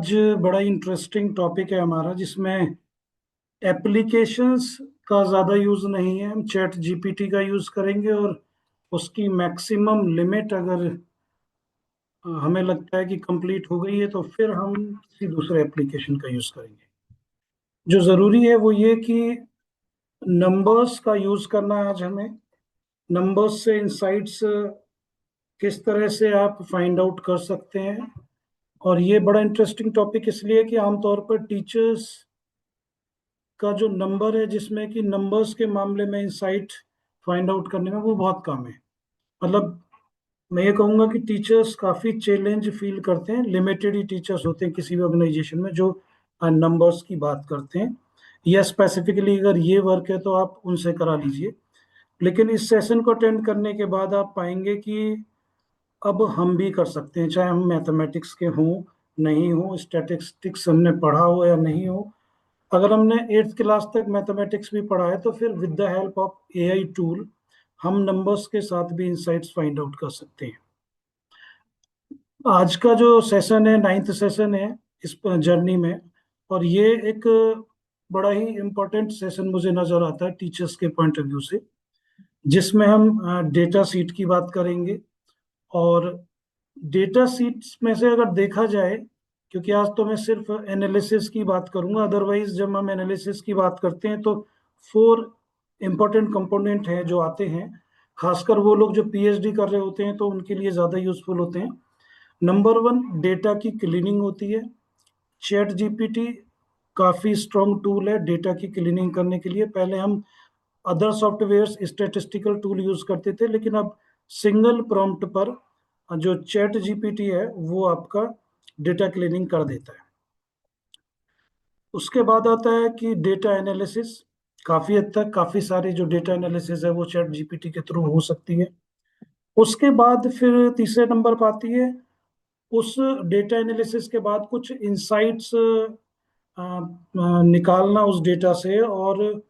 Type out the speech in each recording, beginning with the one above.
आज बड़ा interesting topic है हमारा जिसमें एप्लीकेशंस का ज़्यादा यूज़ नहीं है। हम चैट जीपीटी का यूज़ करेंगे और उसकी मैक्सिमम लिमिट अगर हमें लगता है कि कंप्लीट हो गई है तो फिर हम किसी दूसरे एप्लीकेशन का यूज़ करेंगे। जो ज़रूरी है वो ये कि नंबर्स का यूज़ करना है आज हमें। नंबर्स से इंसाइट्स किस तरह से आप फाइंड आउट कर सकते हैं। और ये बड़ा इंटरेस्टिंग टॉपिक इसलिए कि आमतौर पर टीचर्स का जो नंबर है जिसमें कि नंबर्स के मामले में इंसाइट फाइंड आउट करने में वो बहुत कम है। मतलब मैं ये कहूँगा कि टीचर्स काफ़ी चैलेंज फील करते हैं। लिमिटेड ही टीचर्स होते हैं किसी भी ऑर्गेनाइजेशन में जो नंबर्स की बात करते हैं, या स्पेसिफिकली अगर ये वर्क है तो आप उनसे करा लीजिए। लेकिन इस सेशन को अटेंड करने के बाद आप पाएंगे कि अब हम भी कर सकते हैं, चाहे हम मैथमेटिक्स के हों नहीं हों, स्टैटिस्टिक्स हमने पढ़ा हो या नहीं हो। अगर हमने 8th क्लास तक मैथमेटिक्स भी पढ़ा है तो फिर with the help of AI tool हम नंबर्स के साथ भी इंसाइट्स फाइंड आउट कर सकते हैं। आज का जो सेशन है 9th सेशन है इस जर्नी में, और ये एक बड़ा ही इम्पोर्टेंट सेशन मुझे नजर आता है टीचर्स के पॉइंट ऑफ व्यू से, जिसमें हम डेटा सीट की बात करेंगे। और डेटा सीट्स में से अगर देखा जाए, क्योंकि आज तो मैं सिर्फ एनालिसिस की बात करूंगा, अदरवाइज जब हम एनालिसिस की बात करते हैं तो 4 इंपॉर्टेंट कंपोनेंट हैं जो आते हैं। खासकर वो लोग जो पीएचडी कर रहे होते हैं तो उनके लिए ज़्यादा यूजफुल होते हैं। नंबर 1, डेटा की क्लीनिंग होती है। चैट जीपीटी काफ़ी स्ट्रॉन्ग टूल है डेटा की क्लीनिंग करने के लिए। पहले हम other softwares statistical tool use करते थे, लेकिन अब सिंगल प्रॉम्प्ट पर जो चैट जीपीटी है वो आपका डेटा क्लीनिंग कर देता है। उसके बाद आता है कि डेटा एनालिसिस। काफी हद तक काफी सारी जो डेटा एनालिसिस है वो चैट जीपीटी के थ्रू हो सकती है। उसके बाद फिर तीसरे नंबर पर आती है, उस डेटा एनालिसिस के बाद कुछ इंसाइट्स निकालना उस डेटा से, और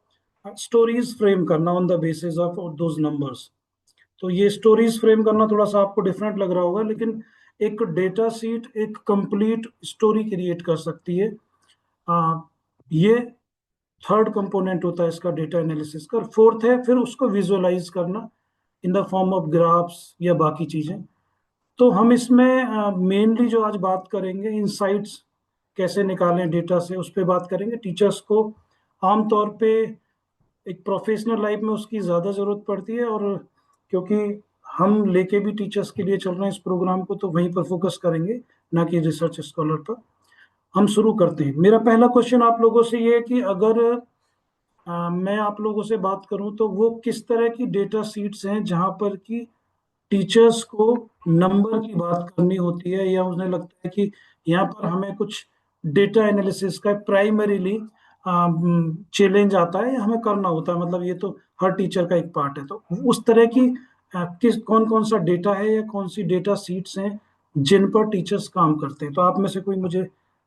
स्टोरीज फ्रेम करना on the basis of those numbers. तो ये स्टोरीज फ्रेम करना थोड़ा सा आपको डिफरेंट लग रहा होगा, लेकिन एक डेटा सीट एक कंप्लीट स्टोरी क्रिएट कर सकती है। ये थर्ड कंपोनेंट होता है इसका डेटा एनालिसिस का। फोर्थ है फिर उसको विजुअलाइज करना in the form of graphs या बाकी चीजें। तो हम इसमें मेनली जो आज बात करेंगे इंसाइट्स कैसे निकालें डेटा से, उस पर बात करेंगे। टीचर्स को आमतौर पे एक प्रोफेशनल लाइफ में उसकी ज़्यादा ज़रूरत पड़ती है, और क्योंकि हम लेके भी टीचर्स के लिए चल रहे हैं इस प्रोग्राम को, तो वहीं पर फोकस करेंगे, ना कि रिसर्च स्कॉलर पर। हम शुरू करते हैं। मेरा पहला क्वेश्चन आप लोगों से ये है कि अगर मैं आप लोगों से बात करूं तो वो किस तरह की डेटा सीट्स हैं जहां पर कि टीचर्स को नंबर की बात करनी होती है, या उन्हें लगता है कि यहाँ पर हमें कुछ डेटा एनालिसिस का प्राइमरीली चैलेंज आता है या हमें करना होता है। मतलब ये तो हर टीचर का एक पार्ट है। तो उस तरह की किस कौन कौन सा डेटा है या कौन सी डेटा सीट्स हैं जिन पर टीचर्स काम करते हैं, तो आप में से कोई मुझे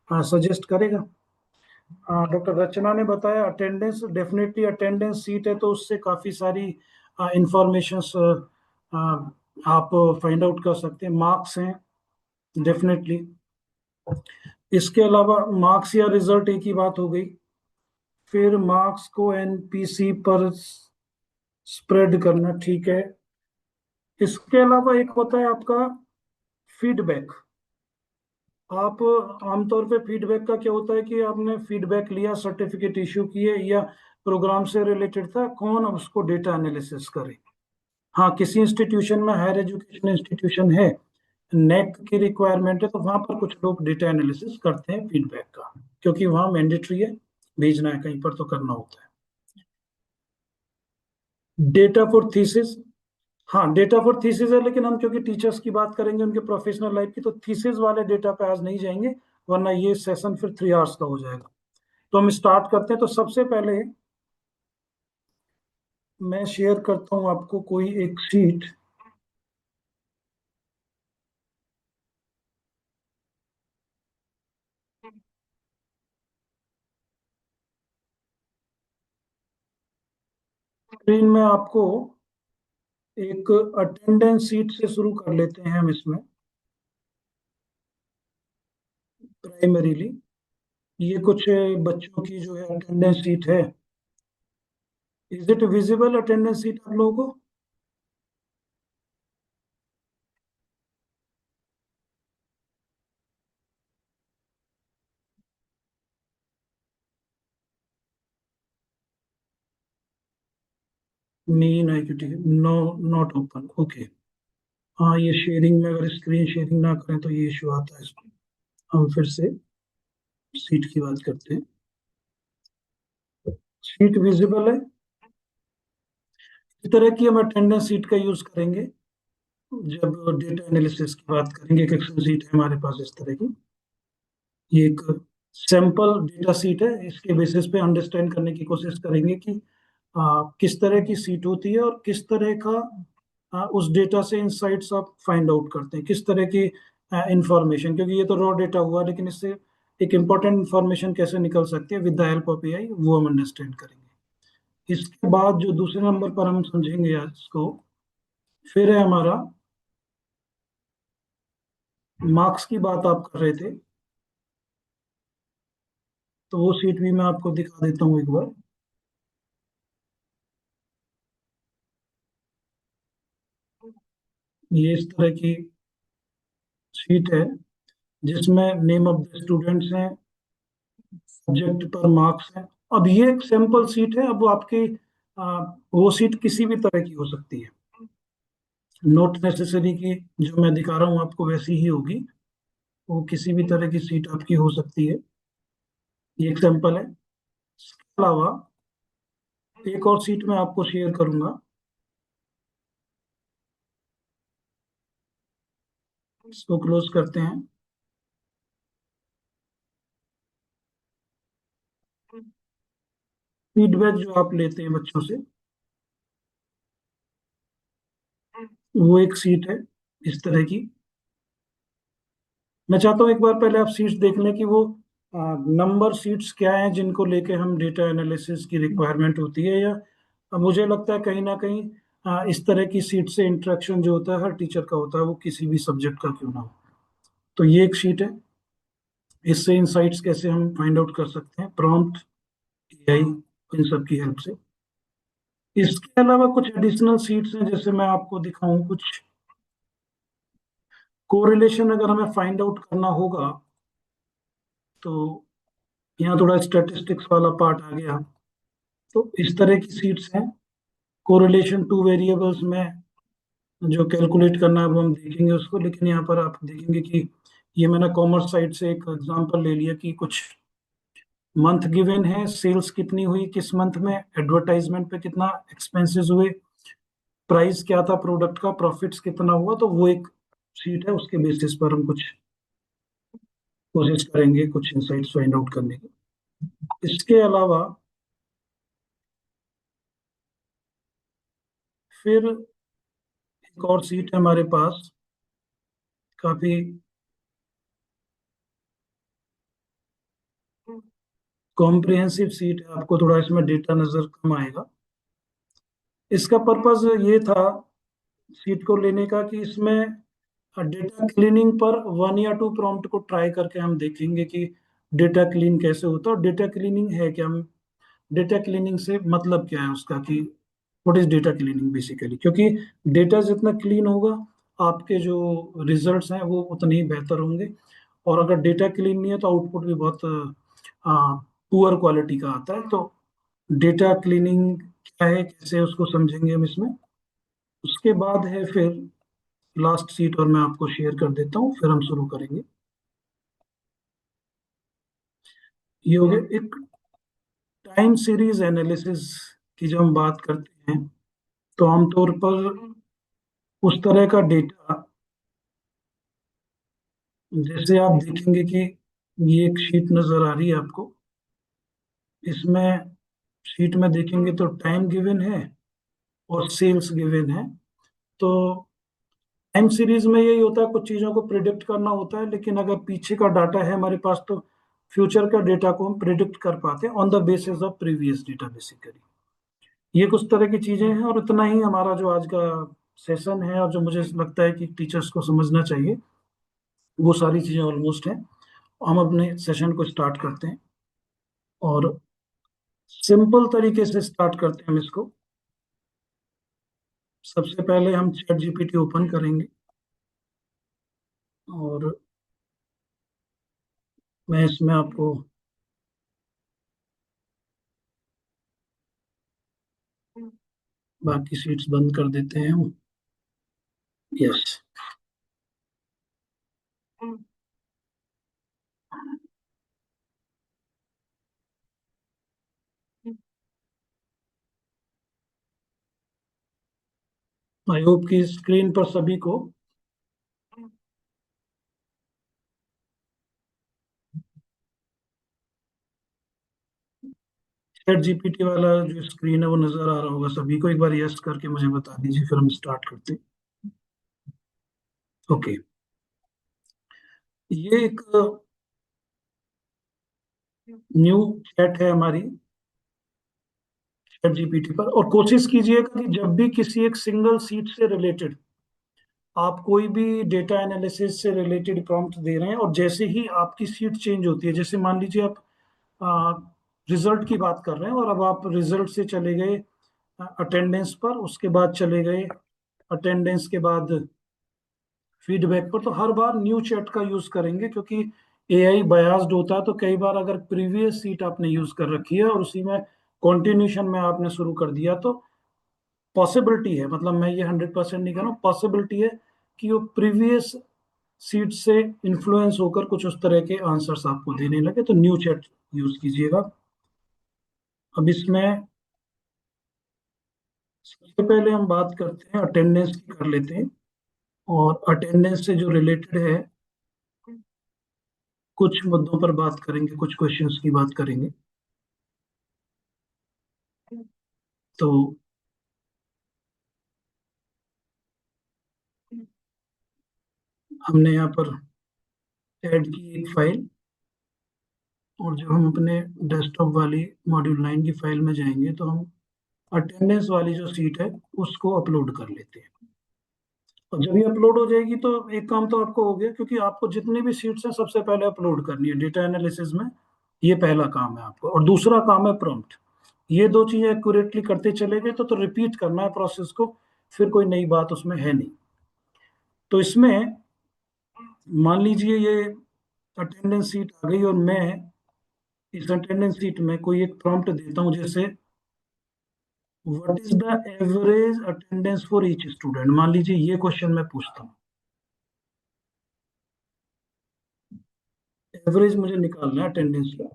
सजेस्ट करेगा? डॉक्टर रचना ने बताया अटेंडेंस। डेफिनेटली अटेंडेंस सीट है तो उससे काफ़ी सारी इंफॉर्मेशंस आप फाइंड आउट कर सकते हैं। मार्क्स हैं डेफिनेटली। इसके अलावा मार्क्स या रिजल्ट एक ही बात हो गई। फिर मार्क्स को एनपीसी पर स्प्रेड करना, ठीक है। इसके अलावा एक होता है आपका फीडबैक। आप आमतौर पे फीडबैक का क्या होता है कि आपने फीडबैक लिया, सर्टिफिकेट इश्यू किए, या प्रोग्राम से रिलेटेड था, कौन उसको डेटा एनालिसिस करे? हाँ, किसी इंस्टीट्यूशन में, हायर एजुकेशन इंस्टीट्यूशन है, नेक की रिक्वायरमेंट है, तो वहां पर कुछ लोग डेटा एनालिसिस करते हैं फीडबैक का, क्योंकि वहां मैंडेटरी है, भेजना है कहीं पर तो करना होता है। Data for thesis. हाँ, डेटा फॉर थीसिस है, लेकिन हम क्योंकि टीचर्स की बात करेंगे उनके प्रोफेशनल लाइफ की, तो थीसिस वाले डेटा पे आज नहीं जाएंगे, वरना ये सेशन फिर 3 आवर्स का हो जाएगा। तो हम स्टार्ट करते हैं। तो सबसे पहले मैं शेयर करता हूं आपको कोई एक शीट। स्क्रीन में आपको एक अटेंडेंस शीट से शुरू कर लेते हैं हम इसमें। प्राइमरीली। ये कुछ बच्चों की जो है अटेंडेंस शीट है। Is it visible attendance sheet आप लोगों को? Mean IQT, no, not open, okay. हाँ, ये शेयरिंग में अगर स्क्रीन शेयरिंग ना करें तो ये इशू आता है इसमें। हम फिर से सीट की बात करते हैं। सीट विजिबल है। इस तरह की हम अटेंडेंस सीट का यूज करेंगे जब डेटा एनालिसिस की बात करेंगे। एक एक्सेल सीट है हमारे पास इस तरह की। ये एक सैंपल डेटा सीट है। इसके बेसिस पे अंडरस्टैंड करने की कोशिश करेंगे कि किस तरह की सीट होती है और किस तरह का उस डेटा से इंसाइट्स आप फाइंड आउट करते हैं, किस तरह की इंफॉर्मेशन। क्योंकि ये तो रॉ डेटा हुआ, लेकिन इससे एक इम्पॉर्टेंट इंफॉर्मेशन कैसे निकल सकती है with the help of AI, वो हम अंडरस्टैंड करेंगे। इसके बाद जो दूसरे नंबर पर हम समझेंगे आज इसको, फिर है हमारा मार्क्स की बात आप कर रहे थे, तो वो सीट भी मैं आपको दिखा देता हूँ एक बार। ये इस तरह की सीट है जिसमें नेम ऑफ द स्टूडेंट्स हैं, सब्जेक्ट पर मार्क्स हैं। अब ये एक सैंपल सीट है। अब वो आपकी वो सीट किसी भी तरह की हो सकती है। नोट नेसेसरी की जो मैं दिखा रहा हूँ आपको वैसी ही होगी। वो किसी भी तरह की सीट आपकी हो सकती है। ये एक सैंपल है। इसके अलावा एक और सीट मैं आपको शेयर करूंगा। इसको क्लोज करते हैं। फीडबैक जो आप लेते हैं बच्चों से, वो एक सीट है इस तरह की। मैं चाहता हूँ एक बार पहले आप सीट्स देख लें कि वो नंबर सीट्स क्या हैं जिनको लेके हम डेटा एनालिसिस की रिक्वायरमेंट होती है। या मुझे लगता है कहीं ना कहीं इस तरह की सीट से इंटरेक्शन जो होता है हर टीचर का होता है, वो किसी भी सब्जेक्ट का क्यों ना हो। तो ये एक शीट है। इससे इंसाइट्स कैसे हम फाइंड आउट कर सकते हैं, प्रॉम्प्ट, एआई, इन सब की हेल्प से। इसके अलावा कुछ एडिशनल सीट्स हैं, जैसे मैं आपको दिखाऊं कुछ कोरिलेशन अगर हमें फाइंड आउट करना होगा तो यहाँ थोड़ा स्टैटिस्टिक्स वाला पार्ट आ गया। तो इस तरह की सीट्स हैं। कोरिलेशन टू वेरिएबल्स में जो कैलकुलेट करना है वो हम देखेंगे उसको, लेकिन यहाँ पर आप देखेंगे कि ये मैंने कॉमर्स साइड से एक एग्जांपल ले लिया कि कुछ मंथ गिवन है, सेल्स कितनी हुई किस मंथ में, एडवर्टाइजमेंट पे कितना एक्सपेंसेस हुए, प्राइस क्या था प्रोडक्ट का, प्रॉफिट्स कितना हुआ। तो वो एक शीट है, उसके बेसिस पर हम कुछ कोशिश करेंगे कुछ इंसाइट्स फाइंड आउट करने की। इसके अलावा फिर एक और सीट है हमारे पास, काफी कॉम्प्रिहेंसिव सीट है। आपको थोड़ा इसमें डेटा नजर कम आएगा। इसका पर्पस ये था सीट को लेने का कि इसमें डेटा क्लीनिंग पर 1 या 2 प्रॉम्प्ट को ट्राई करके हम देखेंगे कि डेटा क्लीन कैसे होता है और डेटा क्लीनिंग है क्या। हम डेटा क्लीनिंग से मतलब क्या है उसका, कि what is data cleaning basically. क्योंकि डेटा जितना क्लीन होगा आपके जो रिजल्ट्स हैं वो उतने ही बेहतर होंगे। और अगर डेटा क्लीन नहीं है तो आउटपुट भी बहुत पुअर क्वालिटी का आता है। तो डेटा क्लीनिंग क्या है, कैसे उसको समझेंगे हम इसमें। उसके बाद है फिर लास्ट सीट, और मैं आपको शेयर कर देता हूँ, फिर हम शुरू करेंगे। ये हो गया एक टाइम सीरीज एनालिसिस की। जब हम बात करते हैं तो आमतौर पर उस तरह का डेटा, जैसे आप देखेंगे कि ये एक शीट नजर आ रही है आपको। इसमें शीट में देखेंगे तो टाइम गिवन है और सेल्स गिवन है। तो टाइम सीरीज में यही होता है, कुछ चीजों को प्रिडिक्ट करना होता है, लेकिन अगर पीछे का डाटा है हमारे पास तो फ्यूचर का डेटा को हम प्रिडिक्ट कर पाते हैं on the basis of previous data basically. ये कुछ तरह की चीजें हैं, और इतना ही हमारा जो आज का सेशन है और जो मुझे लगता है कि टीचर्स को समझना चाहिए, वो सारी चीजें ऑलमोस्ट हैं। हम अपने सेशन को स्टार्ट करते हैं और सिंपल तरीके से स्टार्ट करते हैं हम इसको। सबसे पहले हम चैट जीपीटी ओपन करेंगे और मैं इसमें आपको बाकी सीट्स बंद कर देते हैं हम। यस। आई होप कि स्क्रीन पर सभी को चैट जीपीटी वाला जो स्क्रीन है वो नजर आ रहा होगा सभी को। एक बार यस करके मुझे बता दीजिए, फिर हम स्टार्ट करते हैं। ओके। ये एक न्यू चैट है हमारी चैट जीपीटी पर, और कोशिश कीजिएगा कि जब भी किसी एक सिंगल सीट से रिलेटेड आप कोई भी डेटा एनालिसिस से रिलेटेड प्रॉम्प्ट दे रहे हैं, और जैसे ही आपकी सीट चेंज होती है, जैसे मान लीजिए आप रिजल्ट की बात कर रहे हैं और अब आप रिजल्ट से चले गए अटेंडेंस पर, उसके बाद चले गए अटेंडेंस के बाद फीडबैक पर, तो हर बार न्यू चैट का यूज करेंगे, क्योंकि एआई बायास्ड होता है। तो कई बार अगर प्रीवियस सीट आपने यूज कर रखी है और उसी में कॉन्टिन्यूशन में आपने शुरू कर दिया, तो पॉसिबिलिटी है, मतलब मैं ये 100% नहीं कह रहा हूँ, पॉसिबिलिटी है कि वो प्रीवियस सीट से इन्फ्लुएंस होकर कुछ उस तरह के आंसर्स आपको देने लगे। तो न्यू चैट यूज कीजिएगा। अब इसमें सबसे पहले हम बात करते हैं अटेंडेंस की, कर लेते हैं। और अटेंडेंस से जो रिलेटेड है कुछ मुद्दों पर बात करेंगे, कुछ क्वेश्चंस की बात करेंगे। तो हमने यहाँ पर ऐड की एक फाइल, और जब हम अपने डेस्कटॉप वाली मॉड्यूल 9 की फाइल में जाएंगे तो हम अटेंडेंस वाली जो सीट है उसको अपलोड कर लेते हैं। और जब ये अपलोड हो जाएगी तो एक काम तो आपको हो गया, क्योंकि आपको जितनी भी सीट्स हैं सबसे पहले अपलोड करनी है डेटा एनालिसिस में। ये पहला काम है आपको, और दूसरा काम है प्रॉम्प्ट। ये दो चीजें एक्यूरेटली करते चले गए तो रिपीट करना है प्रोसेस को, फिर कोई नई बात उसमें है नहीं। तो इसमें मान लीजिए ये अटेंडेंस सीट आ गई, और मैं इस अटेंडेंस सीट में कोई एक प्रॉम्प्ट देता हूँ, जैसे what is the average attendance for each student. मान लीजिए ये क्वेश्चन मैं पूछता हूँ, एवरेज मुझे निकालना है अटेंडेंस का।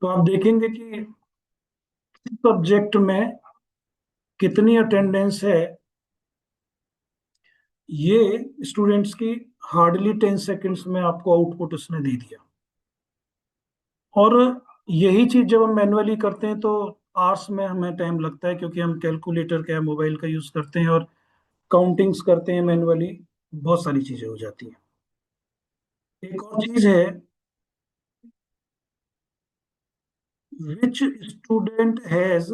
तो आप देखेंगे कि सब्जेक्ट में कितनी अटेंडेंस है, ये स्टूडेंट्स की हार्डली 10 सेकेंड्स में आपको आउटपुट उसने दे दिया। और यही चीज जब हम मैनुअली करते हैं तो आवर्स में हमें टाइम लगता है, क्योंकि हम कैलकुलेटर का, मोबाइल का यूज करते हैं और काउंटिंग्स करते हैं मैनुअली। बहुत सारी चीजें हो जाती हैं। एक और चीज है, which student has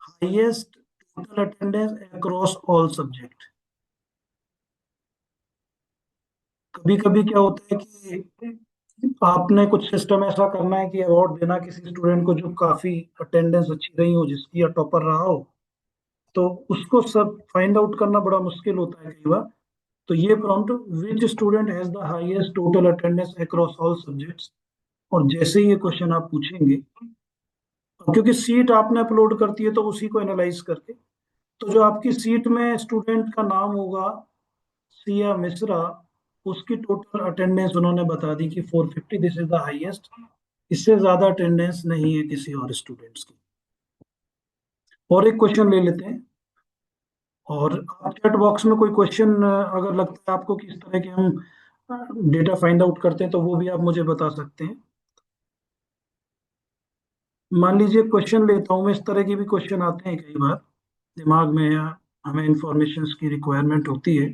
highest total attendance across all subject. कभी कभी क्या होता है कि आपने कुछ सिस्टम ऐसा करना है कि अवार्ड देना किसी स्टूडेंट को जो काफी अटेंडेंस अच्छी रही हो, जिसकी या टॉपर रहा हो, तो उसको सब फाइंड आउट करना बड़ा मुश्किल होता है कई बार। तो ये prompt, which student has the highest total attendance across all subjects, और जैसे ही ये क्वेश्चन आप पूछेंगे, क्योंकि सीट आपने अपलोड करती है तो उसी को एनालाइज करके, तो जो आपकी सीट में स्टूडेंट का नाम होगा सिया मिश्रा, उसकी टोटल अटेंडेंस उन्होंने बता दी कि 450, दिस इज द हाईएस्ट। इससे ज्यादा अटेंडेंस नहीं है किसी और स्टूडेंट्स की। और एक क्वेश्चन ले लेते हैं। और आप चैट बॉक्स में कोई क्वेश्चन अगर लगता है आपको कि इस तरह के हम डेटा फाइंड आउट करते हैं, तो वो भी आप मुझे बता सकते हैं। मान लीजिए क्वेश्चन लेता हूँ मैं, इस तरह के भी क्वेश्चन आते हैं कई बार दिमाग में, या हमें इंफॉर्मेशन की रिक्वायरमेंट होती है।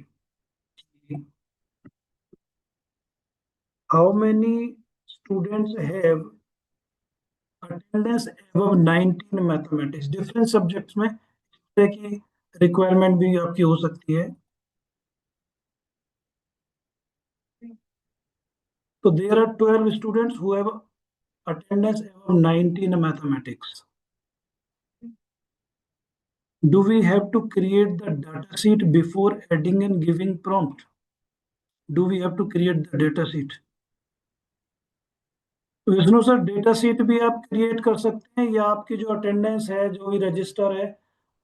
How many students have attendance above 19 mathematics, different subjects में इस तरह की रिक्वायरमेंट भी आपकी हो सकती है। तो there are 12 students who have attendance above 90 in mathematics. Do we have to create the data sheet before adding and giving prompt? Do we have to create the data sheet? Vishnu sir, data sheet भी आप create कर सकते हैं, या आपकी जो attendance है, जो भी रजिस्टर है,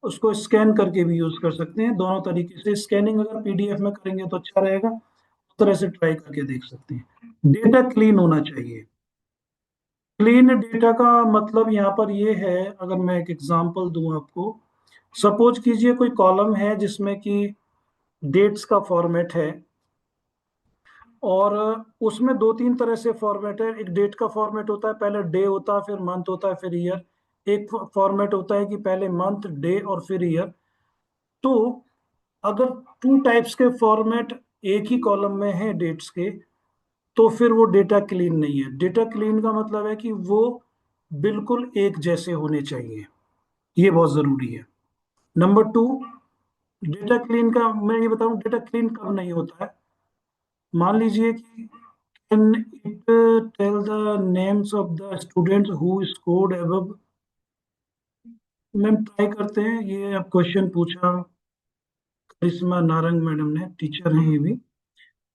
उसको स्कैन करके भी यूज कर सकते हैं। दोनों तरीके से स्कैनिंग अगर पीडीएफ में करेंगे तो अच्छा रहेगा, उस तरह से ट्राई करके देख सकते हैं। डेटा क्लीन होना चाहिए। क्लीन डेटा का मतलब यहाँ पर ये है, अगर मैं एक एग्जांपल दूं आपको, सपोज कीजिए कोई कॉलम है जिसमें कि डेट्स का फॉर्मेट है, और उसमें दो तीन तरह से फॉर्मेट है। एक डेट का फॉर्मेट होता है, पहले डे होता है, फिर मंथ होता है, फिर ईयर। एक फॉर्मेट होता है कि पहले मंथ, डे और फिर ईयर। तो अगर टू टाइप्स के फॉर्मेट एक ही कॉलम में है डेट्स के, तो फिर वो डेटा क्लीन नहीं है। डेटा क्लीन का मतलब है कि वो बिल्कुल एक जैसे होने चाहिए, ये बहुत जरूरी है। नंबर टू, डेटा क्लीन का मैं ये बताऊं, डेटा क्लीन कब नहीं होता है। मान लीजिए कि can it tell the names of the students who scored above. Ma'am try करते हैं, ये अब क्वेश्चन पूछा करिश्मा नारंग मैडम ने, टीचर हैं ये भी।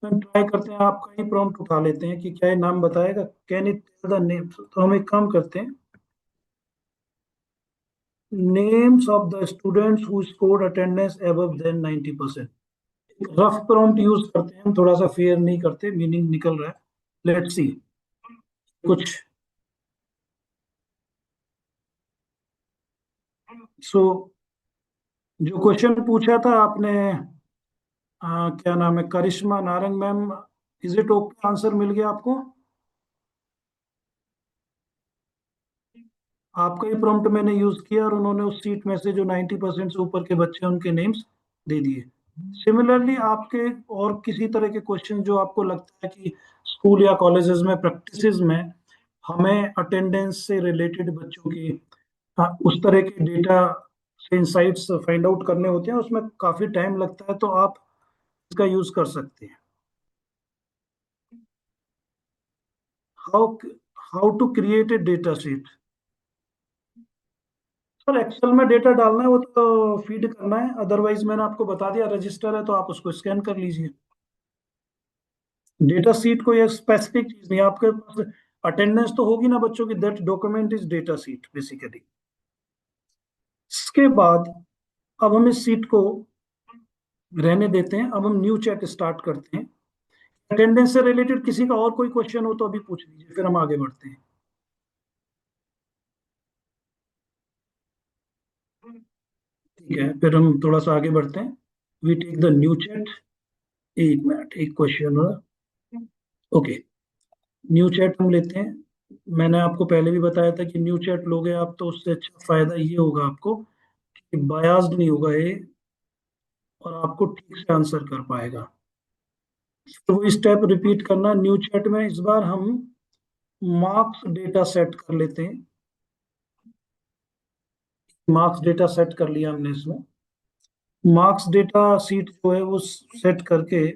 मैम ट्राई करते हैं, आपका ही प्रॉम्प्ट उठा लेते हैं कि क्या ये नाम बताएगा। Can it tell the names, तो हम एक काम करते हैं, names of the students who scored attendance above than 90%। Rough prompt use करते हैं हम, थोड़ा सा फेयर नहीं करते, मीनिंग निकल रहा है। लेट्स सी कुछ। सो जो क्वेश्चन पूछा था आपने, क्या नाम है, Karishma Narang ma'am, is it okay, answer मिल गया आपको? आपका ही प्रॉम्प्ट मैंने यूज किया, और उन्होंने उस सीट में से जो 90% से ऊपर के बच्चे हैं उनके नेम्स दे दिए। सिमिलरली आपके और किसी तरह के क्वेश्चन जो आपको लगता है कि स्कूल या कॉलेजेस में प्रैक्टिसेस में हमें अटेंडेंस से रिलेटेड बच्चों की, उस तरह के डेटा से इंसाइट्स फाइंड आउट करने होते हैं, उसमें काफी टाइम लगता है, तो आप इसका यूज कर सकते हैं। How how to create a data sheet. Sir Excel में डेटा डालना है, वो तो फीड करना है, अदरवाइज मैंने आपको बता दिया, रजिस्टर है तो आप उसको स्कैन कर लीजिए। डेटा शीट को ये स्पेसिफिक चीज नहीं है आपके पास। अटेंडेंस तो होगी ना बच्चों की, that document is data sheet basically. इसके बाद अब हम इस सीट को रहने देते हैं, अब हम न्यू चैट स्टार्ट करते हैं। अटेंडेंस से रिलेटेड किसी का और कोई क्वेश्चन हो तो अभी पूछ लीजिए, फिर हम आगे बढ़ते हैं। ठीक है, फिर हम थोड़ा सा आगे बढ़ते हैं। We take the new chat. एक मिनट, एक क्वेश्चन हो। ओके, न्यू चैट हम लेते हैं। मैंने आपको पहले भी बताया था कि न्यू चैट लोगे आप तो उससे अच्छा फायदा ये होगा आपको कि बायास्ड नहीं होगा ये, और आपको ठीक से आंसर कर पाएगा। तो वो स्टेप रिपीट करना न्यू चैट में। इस बार हम मार्क्स डेटा सेट कर लेते हैं। मार्क्स डेटा सेट कर लिया हमने इसमें। मार्क्स डेटा सीट जो है वो सेट करके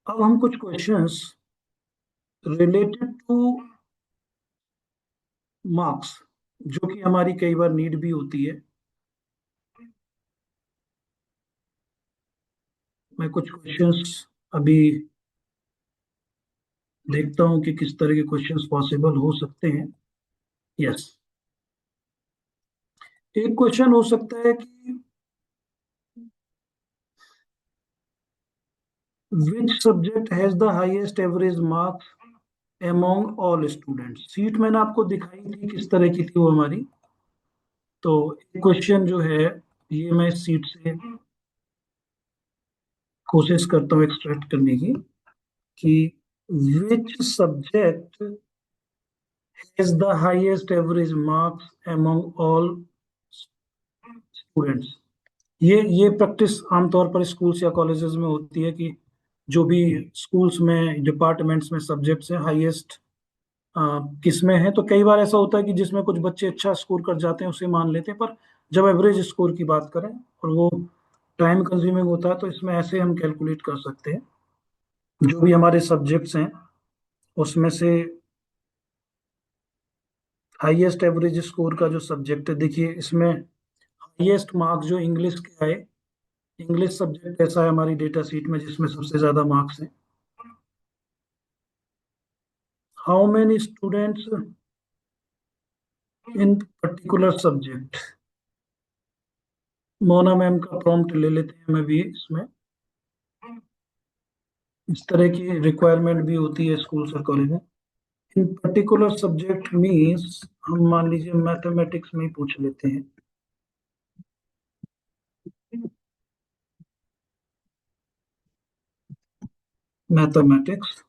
अब हम कुछ क्वेश्चंस रिलेटेड टू मार्क्स, जो कि हमारी कई बार नीड भी होती है। मैं कुछ क्वेश्चंस अभी देखता हूं कि किस तरह के क्वेश्चंस पॉसिबल हो सकते हैं। यस, एक क्वेश्चन हो सकता है कि which subject has the highest average marks among all students. Seat मैंने आपको दिखाई थी किस तरह की थी वो हमारी। तो क्वेश्चन जो है, ये मैं इस सीट से कोशिश करता हूँ एक्सट्रैक्ट करने की, कि which subject has the highest average marks among all students. ये प्रैक्टिस आमतौर पर स्कूल्स या कॉलेजेस में होती है कि जो भी स्कूल्स में डिपार्टमेंट्स में सब्जेक्ट्स हैं, हाईएस्ट किस में है। तो कई बार ऐसा होता है कि जिसमें कुछ बच्चे अच्छा स्कोर कर जाते हैं उसे मान लेते हैं, पर जब एवरेज स्कोर की बात करें और वो टाइम कंज्यूमिंग होता है, तो इसमें ऐसे हम कैलकुलेट कर सकते हैं। जो भी हमारे सब्जेक्ट्स हैं उसमें से हाईएस्ट एवरेज स्कोर का जो सब्जेक्ट है, देखिए इसमें हाईएस्ट मार्क्स जो इंग्लिश के आए, इंग्लिश सब्जेक्ट ऐसा है हमारी डेटा शीट में जिसमें सबसे ज्यादा मार्क्स हैं। How many students in particular subject, Mona ma'am का प्रॉम्प्ट ले लेते हैं मैं भी इसमें। इस तरह की रिक्वायरमेंट भी होती है स्कूल और कॉलेज में। इन पर्टिकुलर सब्जेक्ट मीन्स हम मान लीजिए मैथमेटिक्स में ही पूछ लेते हैं। Mathematics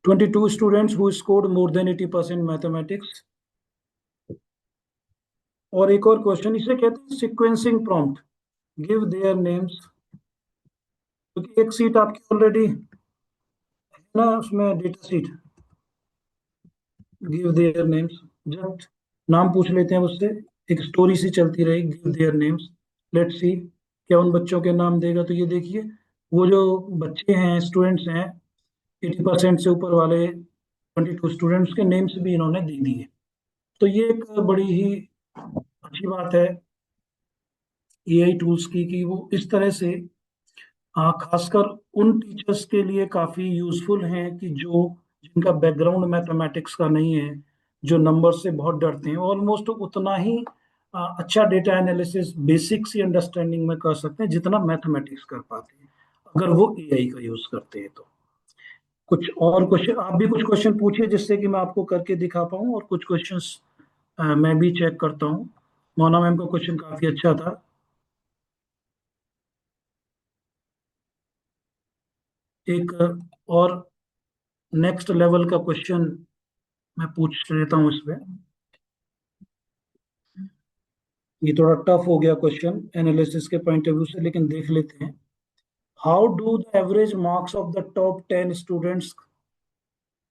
22 students who scored more than 80% mathematics. और एक और क्वेश्चन, इसे कहते हैं sequencing prompt. Give their names, क्योंकि एक सीट आपकी ऑलरेडी है ना उसमें data seat. Give their names, just नाम पूछ लेते हैं उससे, एक स्टोरी सी चलती रहेगी। Give their names, let's see क्या उन बच्चों के नाम देगा। तो ये देखिए वो जो बच्चे हैं, स्टूडेंट्स हैं, 80% से ऊपर वाले 22 स्टूडेंट्स के नेम्स भी इन्होंने दे दिए। तो ये एक बड़ी ही अच्छी बात है एआई टूल्स की, कि वो इस तरह से खासकर उन टीचर्स के लिए काफी यूजफुल हैं कि जो जिनका बैकग्राउंड मैथमेटिक्स का नहीं है, जो नंबर से बहुत डरते हैं। ऑलमोस्ट उतना ही अच्छा डेटा एनालिसिस बेसिक सी अंडरस्टैंडिंग में कर सकते हैं जितना मैथमेटिक्स कर पाते हैं, अगर वो एआई का यूज करते हैं तो। कुछ और क्वेश्चन, आप भी कुछ क्वेश्चन पूछिए जिससे कि मैं आपको करके दिखा पाऊँ, और कुछ क्वेश्चंस मैं भी चेक करता हूँ। मोना मैम का क्वेश्चन काफी अच्छा था। एक और नेक्स्ट लेवल का क्वेश्चन मैं पूछ लेता हूँ इसमें। ये थोड़ा टफ हो गया क्वेश्चन एनालिसिस के पॉइंट ऑफ व्यू से, लेकिन देख लेते हैं। How do the average marks of the top 10 students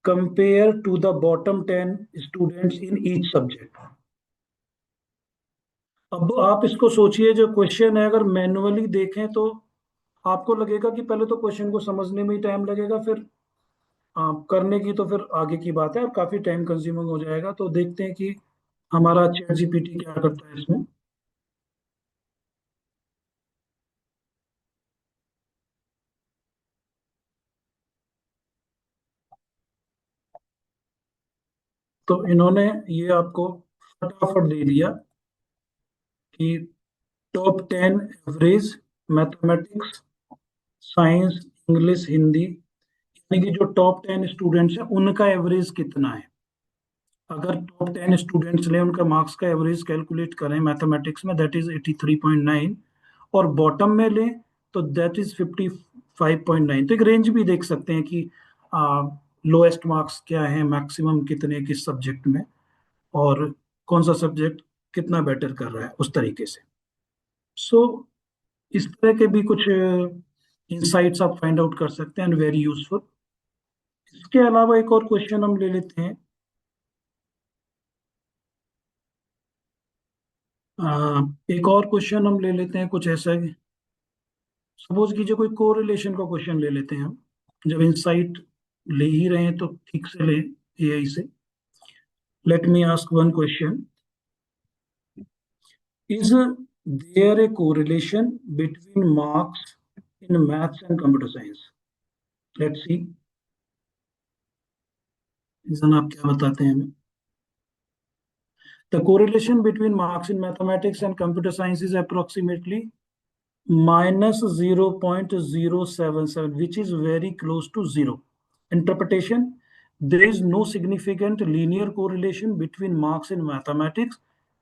compare to the bottom 10 students in each subject. अब आप इसको सोचिए, जो क्वेश्चन है अगर मैन्युअली देखें तो आपको लगेगा कि पहले तो क्वेश्चन को समझने में ही टाइम लगेगा, फिर करने की तो फिर आगे की बात है और काफी टाइम कंज्यूमिंग हो जाएगा। तो देखते हैं कि हमारा चैट जीपीटी क्या करता है इसमें। तो इन्होंने ये आपको फटाफट दे दिया कि top 10 average mathematics, science, English, Hindi, यानी कि जो टॉप 10 स्टूडेंट्स हैं उनका एवरेज कितना है। अगर टॉप 10 स्टूडेंट्स लें, उनका मार्क्स का एवरेज कैलकुलेट करें मैथमेटिक्स में, दैट इज 83.9, और बॉटम में लें तो दैट इज 55.9। तो एक रेंज भी देख सकते हैं कि लोएस्ट मार्क्स क्या है, मैक्सिमम कितने किस सब्जेक्ट में, और कौन सा सब्जेक्ट कितना बेटर कर रहा है उस तरीके से। सो इस तरह के भी कुछ इंसाइट्स आप फाइंड आउट कर सकते हैं, एंड वेरी यूजफुल। इसके अलावा एक और क्वेश्चन हम ले लेते हैं। एक और क्वेश्चन हम ले लेते हैं कुछ ऐसा, सपोज कीजिए कोई कोरिलेशन का क्वेश्चन ले लेते हैं हम। जब इंसाइट ले ही रहे हैं तो ठीक से ले एआई से। Let me ask one question, is there a correlation between marks in maths and computer science. Let's see इंसान आप क्या बताते हैं हमें। The correlation between marks in mathematics and computer science is approximately minus 0.077, which is very close to zero. Interpretation: there is no significant linear correlation between marks in mathematics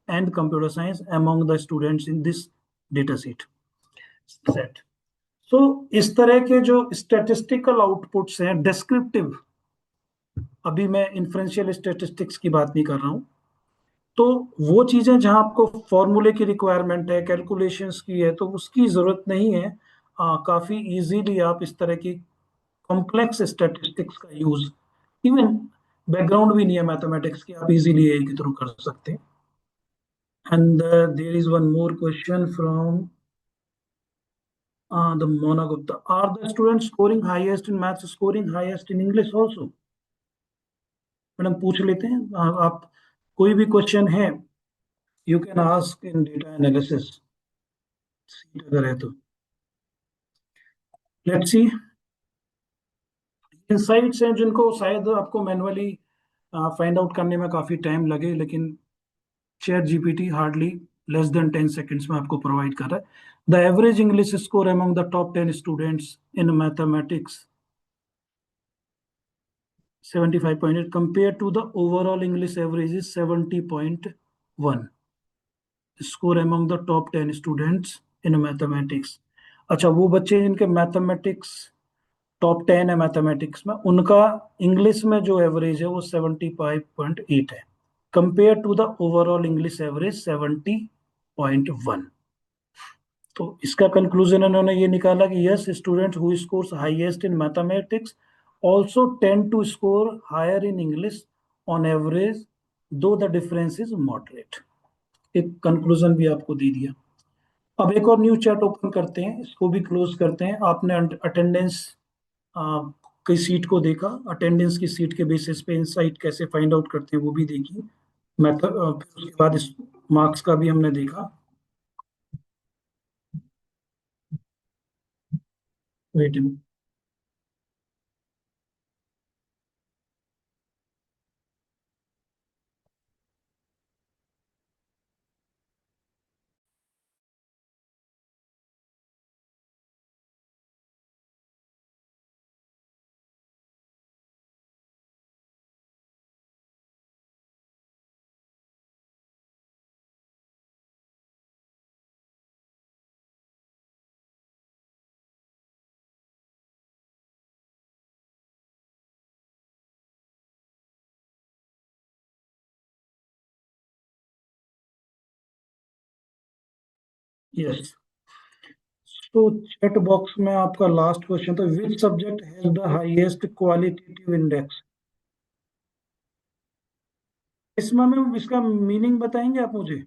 and computer science among the students in this data set. So इस तरह के जो statistical outputs हैं descriptive, अभी मैं inferential statistics की बात नहीं कर रहा हूं, तो वो चीजें जहां आपको फॉर्मूले की रिक्वायरमेंट है, कैलकुलेशंस की है, तो उसकी जरूरत नहीं है। काफी इजीली आप इस तरह की कॉम्प्लेक्स स्टैटिस्टिक्स का यूज, इवन बैकग्राउंड भी नहीं है मैथमेटिक्स की, आप इजीली एआई के थ्रू कर सकते हैं. And there is one more question from the Mona Gupta. Are the students scoring highest in maths, scoring highest in English also? Madam पूछ लेते हैं. आप कोई भी क्वेश्चन है, you can ask in data analysis, seat अगर है तो. Let's see. इनसाइट्स हैं जिनको शायद आपको मैनुअली फाइंड आउट करने में काफी टाइम लगे, लेकिन chat GPT hardly less than 10 seconds में आपको प्रोवाइड कर रहा है. The average English score among the top 10 students in mathematics 75.8 compared to the overall English average is 70.1 score among the top 10 students in mathematics. अच्छा, वो बच्चे जिनके mathematics top 10 है मैथमेटिक्स में, उनका इंग्लिश में जो एवरेज है वो 75.8 है, compare to the overall English average 70.1. तो इसका कंक्लूजन इन्होंने ये निकाला कि yes, student who scores highest in mathematics also tend to score higher in English on average, though the difference is moderate. एक कंक्लूजन भी आपको दे दिया. अब एक और न्यू चैट ओपन करते हैं, इसको भी क्लोज करते हैं. आपने अटेंडेंस की सीट को देखा, अटेंडेंस की सीट के बेसिस पे इनसाइट कैसे फाइंड आउट करते हैं वो भी देखिए. मैथड उसके बाद इस मार्क्स का भी हमने देखा. वेट. यस. तो चैट बॉक्स में आपका लास्ट क्वेश्चन था, which subject has the highest qualitative index. इसमें मैम इसका मीनिंग बताएंगे आप मुझे?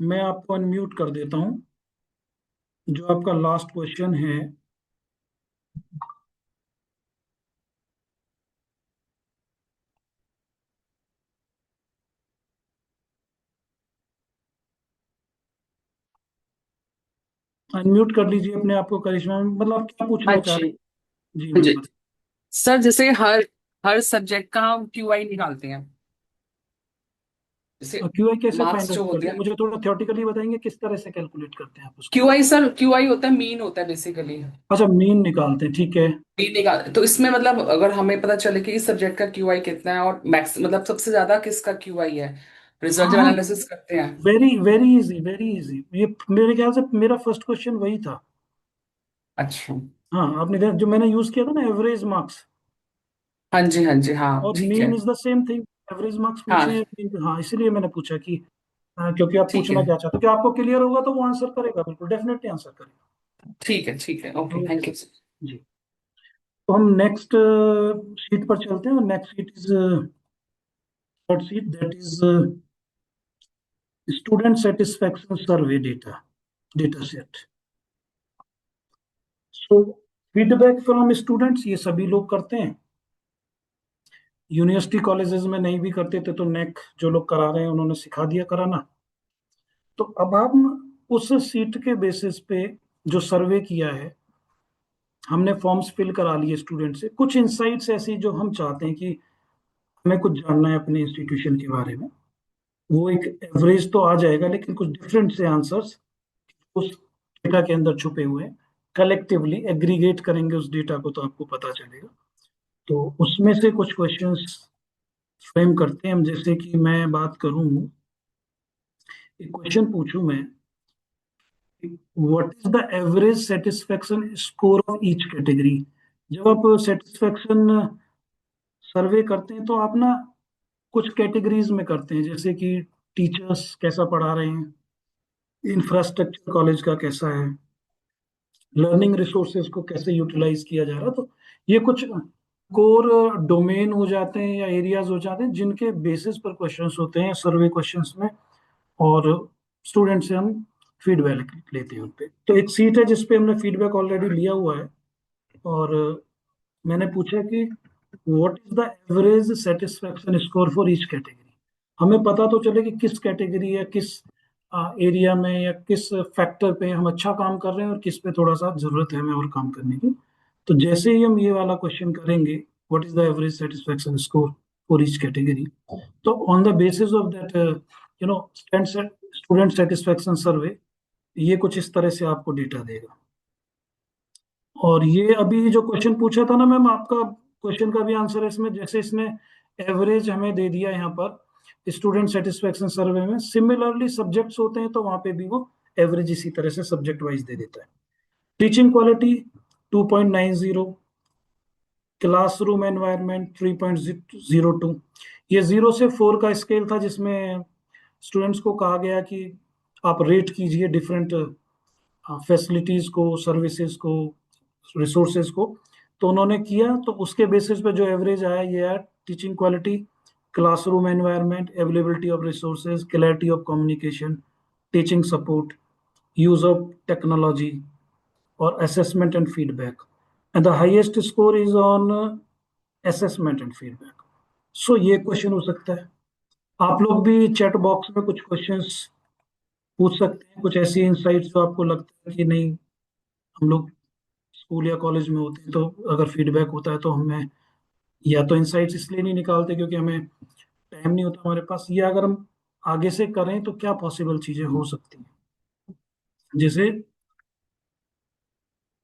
मैं आपको अनम्यूट कर देता हूँ. जो आपका लास्ट क्वेश्चन है, अनम्यूट कर लीजिए अपने आप को करिश्मा. मतलब आप क्या पूछना हाँ चाह जी। रहे हैं? जी हाँ मैम जी बताइए. सर, जैसे हर हर सब्जेक्ट का हम क्यूआई निकालते हैं। जैसे क्यूआई कैसे फाइंड मार्क्स जो आउट होते करते हैं, हैं, मुझे थोड़ा थियोरेटिकली बताएंगे किस तरह से कैलकुलेट करते हैं आप उसको? क्यूआई सर, क्यूआई होता है मीन, होता है बेसिकली। अच्छा, मीन निकालते हैं, ठीक है. मीन निकाल तो इसमें मतलब अगर हमें पता चले कि इस सब्जेक्ट का क्यूआई कितना है और मैक्स मतलब सबसे ज्यादा किसका क्यूआई है, रिजल्ट हाँ जब हाँ, एनालिसिस करते हैं। Very very easy, very easy. ये मेरे ख्याल से मेरा फर्स्ट क्वेश्चन वही था. अच्छा। हाँ, आपने जो मैंने यूज किया था ना, एवरेज मार्क्स हाँ जी, हाँ जी, हाँ और ठीक है। Mean is the same thing. Average marks पूछे हाँ हैं हाँ, इसीलिए मैंने पूछा कि क्योंकि आप ठीक पूछना है, क्या चाहते हो, कि आपको क्लियर होगा तो वो आंसर करेगा, बिल्कुल डेफिनेटली आंसर करेगा. ठीक है, ठीक है, ओके, ओके थैंक यू। जी. तो हम नेक्स्ट शीट पर चलते हैं. और next sheet is third sheet, that is student satisfaction survey data, data set. So feedback from students ये सभी लोग करते हैं. यूनिवर्सिटी कॉलेजेस में नहीं भी करते थे तो नेक जो लोग करा रहे हैं उन्होंने सिखा दिया कराना. तो अब हम उस सीट के बेसिस पे जो सर्वे किया है, हमने फॉर्म्स फिल करा लिए स्टूडेंट से. कुछ इंसाइट्स ऐसी जो हम चाहते हैं कि हमें कुछ जानना है अपने इंस्टीट्यूशन के बारे में, वो एक एवरेज तो आ जाएगा, लेकिन कुछ डिफरेंट से आंसर्स उस डेटा के अंदर छुपे हुए हैं. कलेक्टिवली एग्रीगेट करेंगे उस डेटा को तो आपको पता चलेगा. तो उसमें से कुछ क्वेश्चंस फ्रेम करते हैं हम. जैसे कि मैं बात करूं, एक क्वेश्चन पूछूं मैं, what is the average satisfaction score of each category. जब आप सेटिस्फेक्शन सर्वे करते हैं तो आप ना कुछ कैटेगरीज में करते हैं, जैसे कि टीचर्स कैसा पढ़ा रहे हैं, इंफ्रास्ट्रक्चर कॉलेज का कैसा है, लर्निंग रिसोर्सेज को कैसे यूटिलाइज किया जा रहा है। तो ये कुछ कोर डोमेन हो जाते हैं या एरियाज हो जाते हैं जिनके बेसिस पर क्वेश्चंस होते हैं सर्वे क्वेश्चंस में, और स्टूडेंट से हम फीडबैक लेते हैं उन पे। तो एक सीट है जिसपे हमने फीडबैक ऑलरेडी लिया हुआ है, और मैंने पूछा कि what is the average satisfaction score for each category. हमें पता तो चले कि किस कैटेगरी या किस एरिया में या किस फैक्टर पे हम अच्छा काम कर रहे हैं और किस पे थोड़ा सा जरूरत है हमें और काम करने की। तो जैसे ही हम ये वाला क्वेश्चन करेंगे, what is the average satisfaction score for each category, तो on the basis of that student satisfaction survey, ये कुछ इस तरह से आपको डेटा देगा। और ये अभी जो क्वेश्चन पूछा था ना मैम, आपका क्वेश्चन का भी आंसर है इसमें। जैसे इसने एवरेज हमें दे दिया यहाँ पर स्टूडेंट सेटिस्फेक्शन सर्वे में, सिमिलरली सब्जेक्ट्स होते हैं तो वहां पे भी वो एवरेज इसी तरह से सब्जेक्ट वाइज दे देता है। Teaching quality 2.90, classroom environment 3.02। ये 0 से 4 का स्केल था जिसमें स्टूडेंट्स को कहा गया कि आप रेट कीजिए डिफरेंट फैसिलिटीज को, सर्विसेज को, रिसोर्सेज को। तो उन्होंने किया, तो उसके बेसिस पे जो एवरेज आया ये आया teaching quality, classroom environment, availability of resources, clarity of communication, teaching support, use of technology, और assessment and feedback. And the highest score is on assessment and feedback. So ये क्वेश्चन हो सकता है। आप लोग भी चैट बॉक्स में कुछ क्वेश्चंस पूछ सकते हैं, कुछ ऐसी इंसाइट्स जो आपको लगता है कि नहीं, हम लोग स्कूल या कॉलेज में होते हैं तो अगर फीडबैक होता है तो हमें या तो इंसाइट्स इसलिए नहीं निकालते क्योंकि हमें टाइम नहीं होता हमारे पास, या अगर हम आगे से करें तो क्या पॉसिबल चीजें हो सकती हैं। जैसे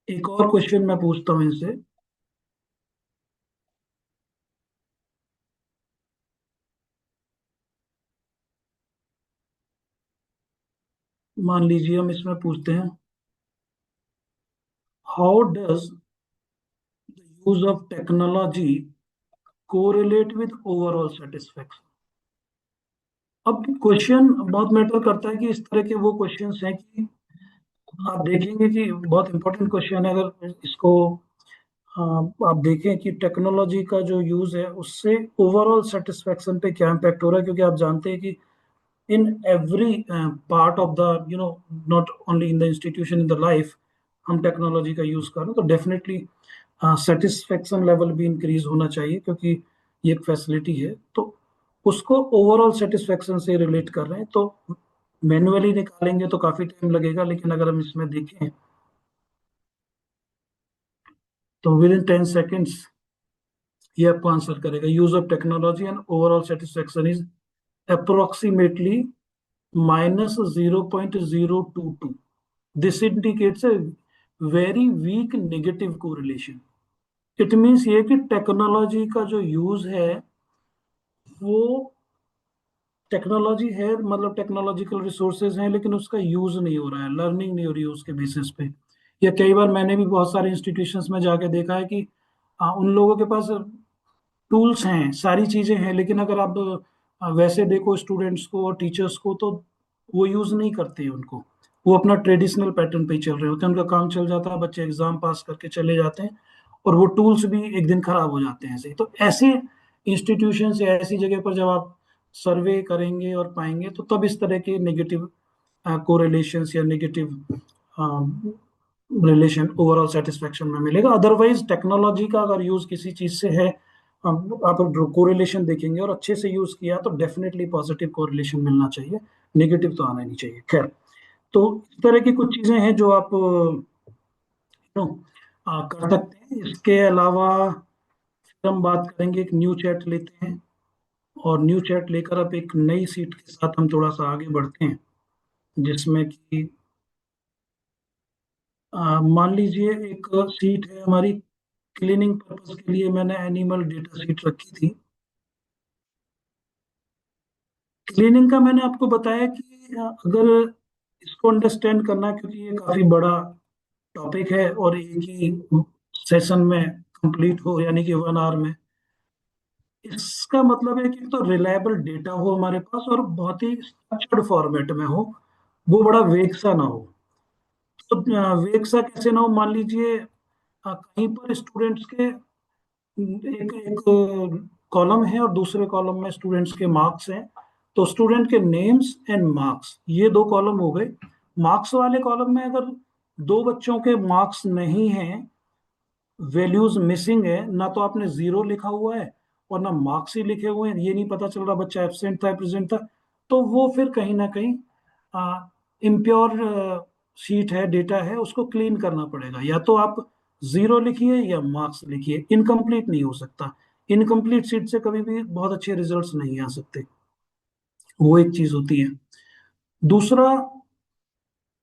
एक और क्वेश्चन मैं पूछता हूँ इनसे। मान लीजिए हम इसमें पूछते हैं, how does the use of technology correlate with overall satisfaction. अब क्वेश्चन बहुत मैटर करता है कि इस तरह के वो क्वेश्चंस हैं कि आप देखेंगे कि बहुत इंपॉर्टेंट क्वेश्चन है। अगर इसको आप देखें कि टेक्नोलॉजी का जो यूज है उससे ओवरऑल सेटिस्फेक्शन पे क्या इम्पैक्ट हो रहा है, क्योंकि आप जानते हैं कि in every part of the not only in the institution, in the life हम टेक्नोलॉजी का यूज कर रहे हैं, तो डेफिनेटली सेटिस्फेक्शन लेवल भी इंक्रीज होना चाहिए क्योंकि ये एक फैसिलिटी है। तो उसको ओवरऑल सेटिस्फेक्शन से रिलेट कर रहे हैं, तो मैन्युअली निकालेंगे तो काफी टाइम लगेगा, लेकिन अगर हम इसमें देखें तो विद इन 10 सेकेंड्स ये आपको आंसर करेगा। Use of technology and overall satisfaction is approximately -0.022। This indicates a very weak negative correlation. It means ये कि टेक्नोलॉजी का जो यूज है वो, टेक्नोलॉजी है मतलब टेक्नोलॉजिकल रिसोर्सेज हैं, लेकिन उसका यूज नहीं हो रहा है, लर्निंग नहीं हो रही है उसके बेसिस पे। या कई बार मैंने भी बहुत सारे इंस्टीट्यूशंस में जाके देखा है कि उन लोगों के पास टूल्स हैं, सारी चीजें हैं, लेकिन अगर आप वैसे देखो स्टूडेंट्स को और टीचर्स को, तो वो यूज नहीं करते हैं उनको। वो अपना ट्रेडिशनल पैटर्न पे ही चल रहे होते हैं, उनका काम चल जाता है, बच्चे एग्जाम पास करके चले जाते हैं, और वो टूल्स भी एक दिन खराब हो जाते हैं ऐसे ही। तो ऐसे इंस्टीट्यूशन या ऐसी जगह पर जब आप सर्वे करेंगे और पाएंगे, तो तब इस तरह के नेगेटिव कोरिलेशंस या नेगेटिव रिलेशन ओवरऑल सेटिस्फेक्शन में मिलेगा। अदरवाइज टेक्नोलॉजी का अगर यूज किसी चीज से है, आप कोरिलेशन देखेंगे और अच्छे से यूज किया तो डेफिनेटली पॉजिटिव कोरिलेशन मिलना चाहिए, नेगेटिव तो आना ही नहीं चाहिए। खैर, तो इस तरह की कुछ चीजें हैं जो आप कर सकते हैं। इसके अलावा फिर हम बात करेंगे, एक न्यू चैट लेते हैं, और न्यू चैट लेकर अब एक नई सीट के साथ हम थोड़ा सा आगे बढ़ते हैं, जिसमें कि मान लीजिए एक सीट है हमारी, क्लीनिंग पर्पस के लिए मैंने एनिमल डेटा सीट रखी थी। क्लीनिंग का मैंने आपको बताया कि अगर इसको अंडरस्टैंड करना, क्योंकि ये काफी बड़ा टॉपिक है और एक ही सेशन में कंप्लीट हो, यानी कि 1 आवर में, इसका मतलब है कि तो रिलायबल डेटा हो हमारे पास और बहुत ही स्ट्रक्चर्ड फॉर्मेट में हो, वो बड़ा वेग सा ना हो। तो वेग सा कैसे ना हो, मान लीजिए कहीं पर स्टूडेंट्स के एक एक कॉलम है और दूसरे कॉलम में स्टूडेंट्स के मार्क्स हैं। तो स्टूडेंट के नेम्स एंड मार्क्स, ये दो कॉलम हो गए। मार्क्स वाले कॉलम में अगर दो बच्चों के मार्क्स नहीं हैं, वैल्यूज मिसिंग है, ना तो आपने जीरो लिखा हुआ है और ना मार्क्स ही लिखे हुए हैं, ये नहीं पता चल रहा बच्चा एब्सेंट था प्रेजेंट था, तो वो फिर कहीं ना कहीं इम्प्योर शीट है, डेटा है, उसको क्लीन करना पड़ेगा। या तो आप जीरो लिखिए या मार्क्स लिखिए, इनकम्प्लीट नहीं हो सकता। इनकम्प्लीट शीट से कभी भी बहुत अच्छे रिजल्ट्स नहीं आ सकते। वो एक चीज होती है। दूसरा,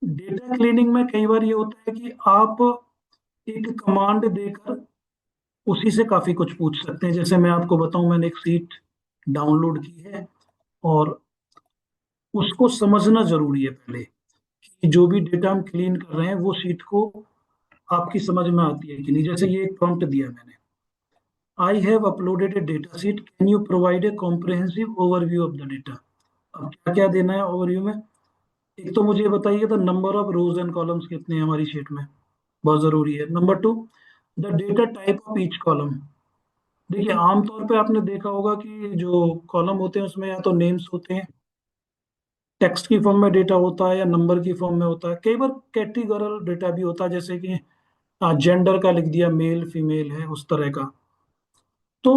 डेटा क्लीनिंग में कई बार ये होता है कि आप एक कमांड देकर उसी से काफी कुछ पूछ सकते हैं। जैसे मैं आपको बताऊं, मैंने एक सीट डाउनलोड की है और उसको समझना जरूरी है पहले कि जो भी डेटा हम क्लीन कर रहे हैं वो सीट को आपकी समझ में आती है कि नहीं। जैसे ये एक प्रॉम्प्ट दिया मैंने, I have uploaded A data seat, can you provide a comprehensive overview of the data. अब क्या क्या देना है ओवरव्यू में? एक तो मुझे ये बताइए the number of rose and columns कितने हैं हमारी शीट में, बहुत जरूरी है। Number two, the data type of each column. देखिए आमतौर पे आपने देखा होगा कि जो कॉलम होते हैं उसमें या तो नेम्स होते हैं, टेक्स्ट की फॉर्म में डेटा होता है, या नंबर की फॉर्म में होता है। कई बार कैटेगोरल डेटा भी होता है, जैसे कि जेंडर का लिख दिया, मेल फीमेल है, उस तरह का। तो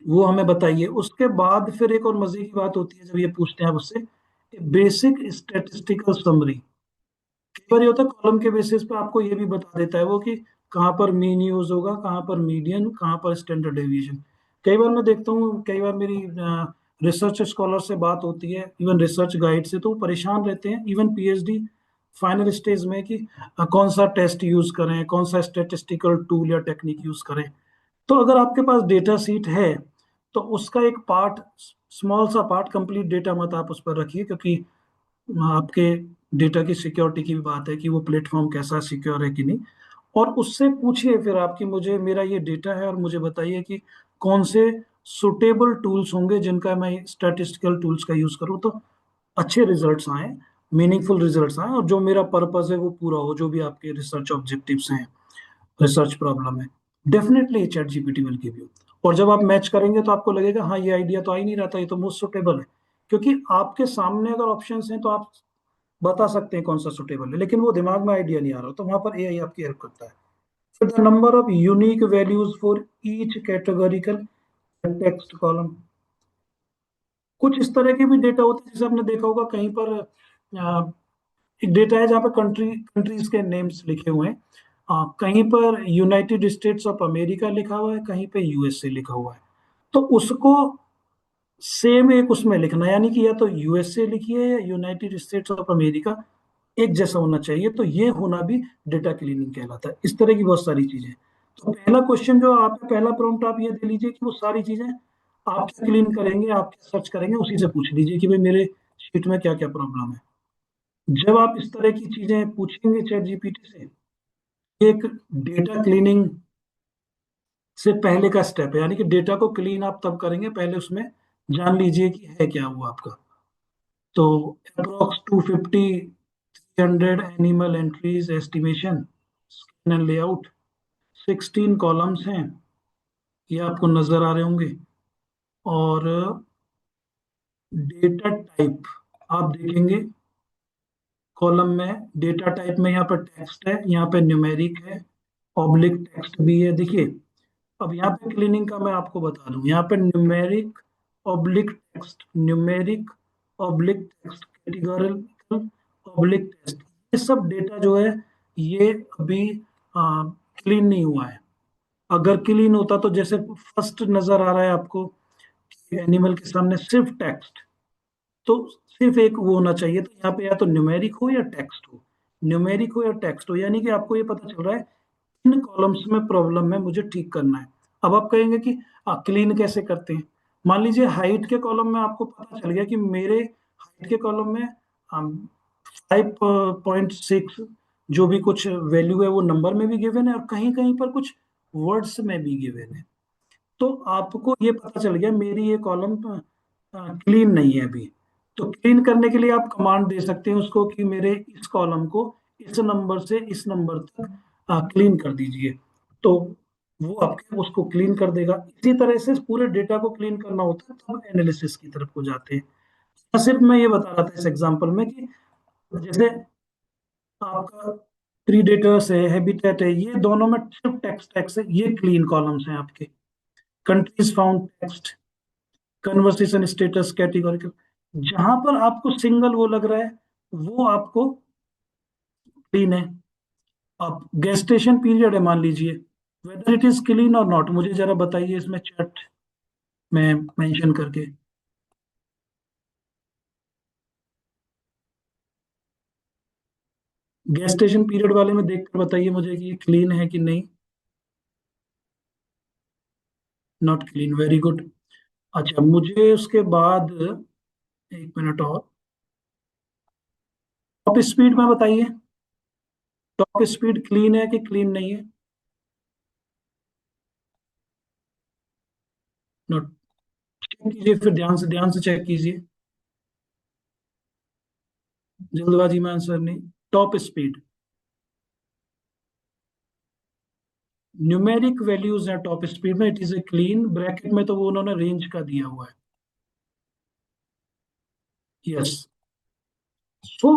वो हमें बताइए। उसके बाद फिर एक और मजे की बात होती है जब ये पूछते हैं आप उससे, बेसिक स्टेटिस्टिकल समरी। कई बार ये होता है कॉलम के बेसिस पे आपको ये भी बता देता है वो कि कहाँ पर मीन यूज होगा, कहाँ पर मीडियन, कहाँ पर स्टैंडर्ड डेविएशन। कई बार मैं देखता हूँ, कई बार मेरी रिसर्च स्कॉलर से बात होती है, इवन रिसर्च गाइड से, तो वो परेशान रहते हैं इवन पीएचडी फाइनल स्टेज में कि कौन सा टेस्ट यूज करें, कौन सा स्टेटिस्टिकल टूल या टेक्निक यूज करें। तो अगर आपके पास डेटा सीट है तो उसका एक पार्ट, स्मॉल सा पार्ट, कंप्लीट डेटा मत आप उस पर रखिए, क्योंकि आपके डेटा की सिक्योरिटी की भी बात है कि वो प्लेटफॉर्म कैसा सिक्योर है कि नहीं। और उससे पूछिए फिर आपकी, मुझे मेरा ये डेटा है और मुझे बताइए कि कौन से सुटेबल टूल्स होंगे जिनका मैं स्टैटिस्टिकल टूल्स का यूज करूँ तो अच्छे रिजल्ट्स आए, मीनिंगफुल रिजल्ट्स आए, और जो मेरा पर्पज है वो पूरा हो, जो भी आपके रिसर्च ऑब्जेक्टिव्स हैं, रिसर्च प्रॉब्लम है। Definitely chat GPT will give you. और जब आप मैच करेंगे तो आपको लगेगा हाँ ये आइडिया तो आ ही नहीं रहा था, ये तो मोस्ट सुटेबल है। क्योंकि आपके सामने अगर ऑप्शंस हैं तो आप बता सकते हैं कौन सा सुटेबल है, लेकिन वो दिमाग में आइडिया नहीं आ रहा, तो वहां पर एआई आपकी हेल्प करता है। फिर the number of unique values for each categorical text column. कुछ इस तरह के भी डेटा होते हैं, जैसे आपने देखा होगा कहीं पर एक डेटा है जहाँ पर कंट्रीज के नेम्स लिखे हुए हैं। कहीं पर यूनाइटेड स्टेट्स ऑफ अमेरिका लिखा हुआ है, कहीं पे यूएसए लिखा हुआ है। तो उसको सेम एक उसमें लिखना, यानी कि या तो यूएसए लिखिए या यूनाइटेड स्टेट्स ऑफ अमेरिका, एक जैसा होना चाहिए। तो ये होना भी डेटा क्लीनिंग कहलाता है। इस तरह की बहुत सारी चीजें। तो पहला क्वेश्चन जो आप, पहला प्रॉम्प्ट आप ये दे लीजिए कि वो सारी चीजें आप क्या क्लीन करेंगे, आप क्या सर्च करेंगे, उसी से पूछ लीजिए कि भाई मेरे शीट में क्या क्या प्रॉब्लम है। जब आप इस तरह की चीजें पूछेंगे चैट जीपीटी से, एक डेटा क्लीनिंग से पहले का स्टेप है, यानी कि डेटा को क्लीन आप तब करेंगे, पहले उसमें जान लीजिए कि है क्या वो आपका। तो approx 250 300 animal entries estimation, scan and layout, 16 columns हैं, ये आपको नजर आ रहे होंगे। और डेटा टाइप आप देखेंगे कॉलम में, डेटा टाइप में यहाँ पर टेक्स्ट है, यहाँ पे न्यूमेरिक है, ऑब्लिक टेक्स्ट भी है। देखिए अब यहाँ पे क्लीनिंग का मैं आपको बता दूं, यहाँ पे numeric oblique text, numeric oblique text, categorical oblique text, ये सब डेटा जो है ये अभी क्लीन नहीं हुआ है। अगर क्लीन होता तो जैसे फर्स्ट नजर आ रहा है आपको एनिमल के सामने सिर्फ टेक्स्ट, तो सिर्फ एक वो होना चाहिए। तो यहाँ पे या तो न्यूमेरिक हो या टेक्स्ट हो, न्यूमेरिक हो या टेक्स्ट हो, यानी कि आपको ये पता चल रहा है इन कॉलम्स में प्रॉब्लम है, मुझे ठीक करना है। अब आप कहेंगे कि क्लीन कैसे करते हैं। मान लीजिए हाइट के कॉलम में आपको पता चल गया कि मेरे हाइट के कॉलम में 5.6 जो भी कुछ वैल्यू है वो नंबर में भी गिवन है और कहीं कहीं पर कुछ वर्ड्स में भी गिवन है। तो आपको ये पता चल गया मेरी ये कॉलम क्लीन नहीं है अभी। तो क्लीन करने के लिए आप कमांड दे सकते हैं उसको कि मेरे इस कॉलम को इस नंबर से इस नंबर तक क्लीन कर दीजिए, तो वो आपके उसको क्लीन कर देगा। इसी तरह से पूरे डेटा को क्लीन करना होता है, तब एनालिसिस की तरफ को जाते हैं। सिर्फ मैं ये बता रहा था इस एग्जांपल में कि जैसे आपका प्रीडेटर्स है, हैबिटेट है, ये दोनों में सिर्फ टेक्स्ट टेक्स्ट है, ये क्लीन कॉलम्स हैं आपके। Countries found text, conversation status, categorical, जहां पर आपको सिंगल वो लग रहा है वो आपको क्लीन है। अब गेस्टेशन पीरियड है मान लीजिए, वेदर इट इज क्लीन और नॉट, मुझे जरा बताइए इसमें चैट में मेंशन करके। गेस्टेशन पीरियड वाले में देखकर बताइए मुझे कि ये क्लीन है कि नहीं। Not clean, very good. अच्छा, मुझे उसके बाद एक मिनट और, टॉप स्पीड में बताइए, टॉप स्पीड क्लीन है कि क्लीन नहीं है। नोट, चेक कीजिए फिर, ध्यान से चेक कीजिए, जल्दबाजी में आंसर नहीं। टॉप स्पीड न्यूमेरिक वैल्यूज है टॉप स्पीड में, it is a clean, bracket में तो वो उन्होंने रेंज का दिया हुआ है। यस। सो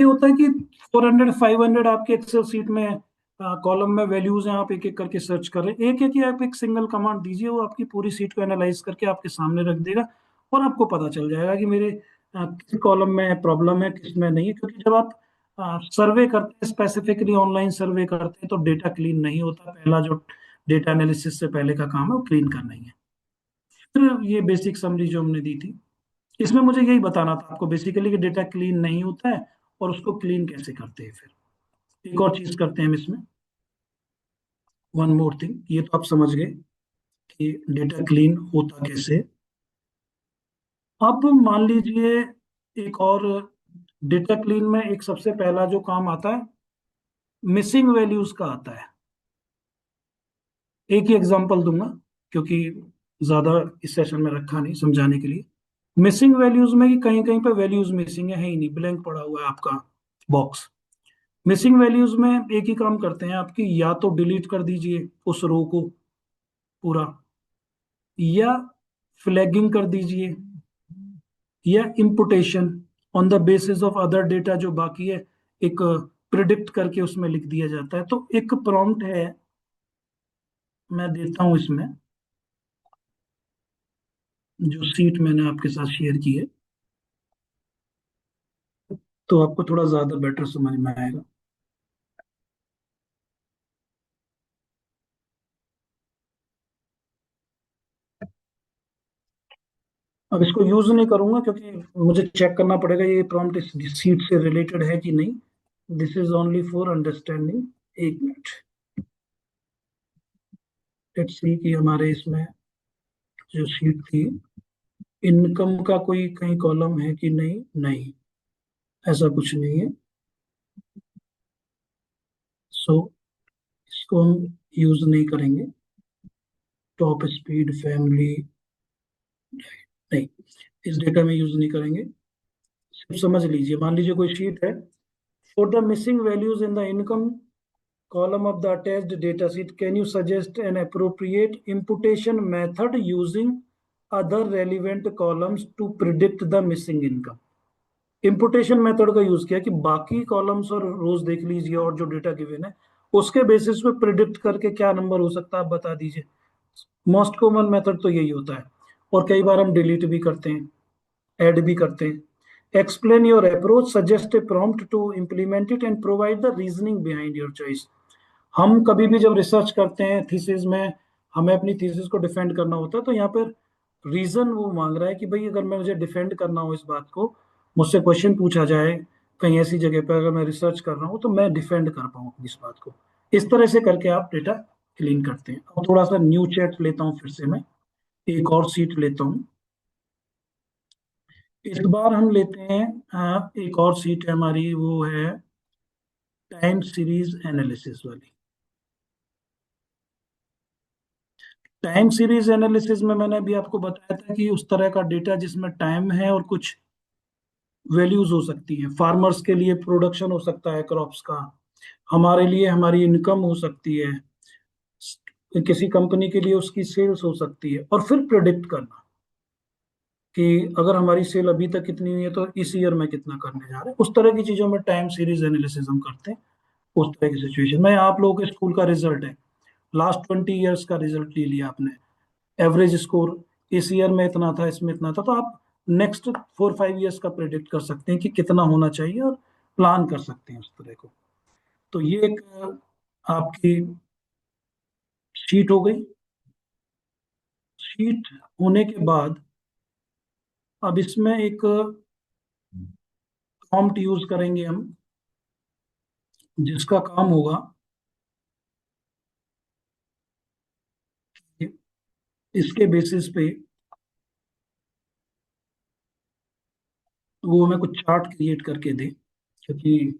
ये होता है कि 400 500 आपके एक्सेल सीट में कॉलम में वैल्यूज हैं, आप एक एक करके सर्च कर रहे हैं, एक एक ही आप एक सिंगल कमांड दीजिए, वो आपकी पूरी सीट को एनालाइज करके आपके सामने रख देगा, और आपको पता चल जाएगा कि मेरे किस कॉलम में प्रॉब्लम है, किस में नहीं है। क्योंकि जब आप सर्वे करते हैं, स्पेसिफिकली ऑनलाइन सर्वे करते हैं, तो डेटा क्लीन नहीं होता। पहला जो डेटा एनालिसिस से पहले का काम है वो क्लीन करना ही है। फिर ये बेसिक समरी जो हमने दी थी, इसमें मुझे यही बताना था आपको बेसिकली कि डेटा क्लीन नहीं होता है और उसको क्लीन कैसे करते हैं। फिर एक और चीज करते हैं हम इसमें, वन मोर थिंग, ये तो आप समझ गए कि डेटा क्लीन होता कैसे। अब मान लीजिए एक और, डेटा क्लीन में एक सबसे पहला जो काम आता है, मिसिंग वैल्यूज का आता है। एक ही एग्जांपल दूंगा क्योंकि ज्यादा इस सेशन में रखा नहीं समझाने के लिए। मिसिंग वैल्यूज में कि कहीं कहीं पे वैल्यूज मिसिंग है ही नहीं, ब्लैंक पड़ा हुआ है आपका बॉक्स। मिसिंग वैल्यूज में एक ही काम करते हैं आपकी, या तो डिलीट कर दीजिए उस रो को पूरा, या फ्लैगिंग कर दीजिए, या imputation on the basis of other data जो बाकी है, एक प्रिडिक्ट करके उसमें लिख दिया जाता है। तो एक प्रॉम्प्ट है, मैं देता हूं इसमें, जो सीट मैंने आपके साथ शेयर की है, तो आपको थोड़ा ज्यादा बेटर समझ में आएगा। अब इसको यूज नहीं करूंगा क्योंकि मुझे चेक करना पड़ेगा ये प्रॉम्प्ट इस सीट से रिलेटेड है कि नहीं। This is only for understanding. एक मिनट, लेट्स सी कि हमारे इसमें जो सीट थी, इनकम का कोई कहीं कॉलम है कि नहीं। नहीं, ऐसा कुछ नहीं है। सो इसको हम यूज नहीं करेंगे। टॉप स्पीड फैमिली, नहीं, इस डेटा में यूज नहीं करेंगे। सिर्फ समझ लीजिए, मान लीजिए कोई शीट है, for the missing values in the income column of the attached data sheet, can you suggest an appropriate imputation method using other relevant columns to predict the missing income? Imputation method का use किया कि बाकी columns और रोज देख लीजिए और जो data given है उसके बेसिस पे प्रिडिक्ट करके क्या नंबर हो सकता है आप बता दीजिए। मोस्ट कॉमन मेथड तो यही होता है, और कई बार हम डिलीट भी करते हैं, ऐड भी करते हैं। Explain your approach, suggest a prompt to implement it and provide the reasoning behind your choice. हम कभी भी जब रिसर्च करते हैं थीसिस में, हमें अपनी थीसिस को डिफेंड करना होता है, तो यहाँ पर रीजन वो मांग रहा है कि भाई अगर मैं मुझे डिफेंड करना हो इस बात को, मुझसे क्वेश्चन पूछा जाए कहीं ऐसी जगह पर, अगर मैं रिसर्च कर रहा हूँ तो मैं डिफेंड कर पाऊँ इस बात को। इस तरह से करके आप डेटा क्लीन करते हैं। अब थोड़ा सा न्यू चैट लेता हूँ, फिर से मैं एक और सीट लेता हूँ। इस बार हम लेते हैं एक और सीट है हमारी, वो है टाइम सीरीज एनालिसिस वाली। टाइम सीरीज एनालिसिस में मैंने अभी आपको बताया था कि उस तरह का डेटा जिसमें टाइम है और कुछ वैल्यूज हो सकती हैं। फार्मर्स के लिए प्रोडक्शन हो सकता है क्रॉप्स का, हमारे लिए हमारी इनकम हो सकती है, किसी कंपनी के लिए उसकी सेल्स हो सकती है। और फिर प्रिडिक्ट करना कि अगर हमारी सेल अभी तक कितनी हुई है तो इस ईयर में कितना करने जा रहे हैं। उस तरह की चीजों में टाइम सीरीज एनालिसिस हम करते हैं। उस तरह की सिचुएशन में आप लोगों के स्कूल का रिजल्ट है, लास्ट 20 ईयर्स का रिजल्ट ले लिया आपने, एवरेज स्कोर इस ईयर में इतना था, इसमें इतना था, तो आप नेक्स्ट 4-5 ईयर्स का प्रिडिक्ट कर सकते हैं कि कितना होना चाहिए और प्लान कर सकते हैं उस तरह को। तो ये एक आपकी शीट हो गई। शीट होने के बाद अब इसमें एक प्रॉम्प्ट यूज करेंगे हम, जिसका काम होगा कि इसके बेसिस पे वो हमें कुछ चार्ट क्रिएट करके दे, क्योंकि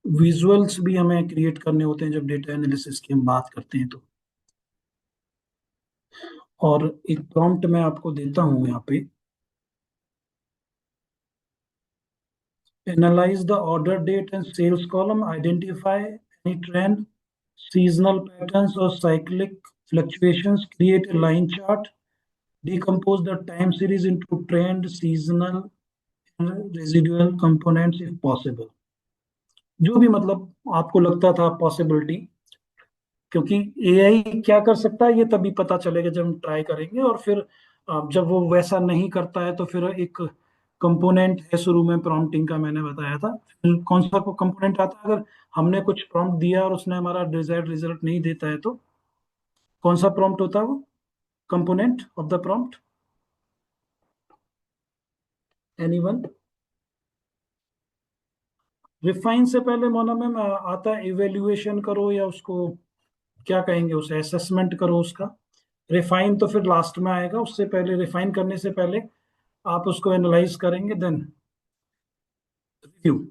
विजुअल्स भी हमें क्रिएट करने होते हैं जब डेटा एनालिसिस की हम बात करते हैं तो। और एक प्रॉम्प्ट मैं आपको देता हूँ यहाँ पे, analyse the order date and sales column, identify any trend, seasonal patterns or cyclic fluctuations, create a line chart, decompose the time series into trend, seasonal, and residual components if possible। जो भी मतलब आपको लगता था possibility, क्योंकि AI क्या कर सकता है ये तभी पता चलेगा जब हम ट्राई करेंगे। और फिर जब वो वैसा नहीं करता है तो फिर एक कंपोनेंट है शुरू में प्रॉम्प्टिंग का, मैंने बताया था। फिर कौन सा कंपोनेंट आता है, अगर हमने कुछ प्रॉम्प्ट दिया और उसने हमारा डिजायर्ड रिजल्ट नहीं देता है तो कौन सा प्रॉम्प्ट होता है वो component of the prompt? Anyone? Refine से पहले मोना मैम आता है इवेल्युएशन करो, या उसको क्या कहेंगे, उसे असेसमेंट करो उसका। रिफाइन तो फिर लास्ट में आएगा, उससे पहले, रिफाइन करने से पहले आप उसको एनालाइज करेंगे, देन रिव्यू।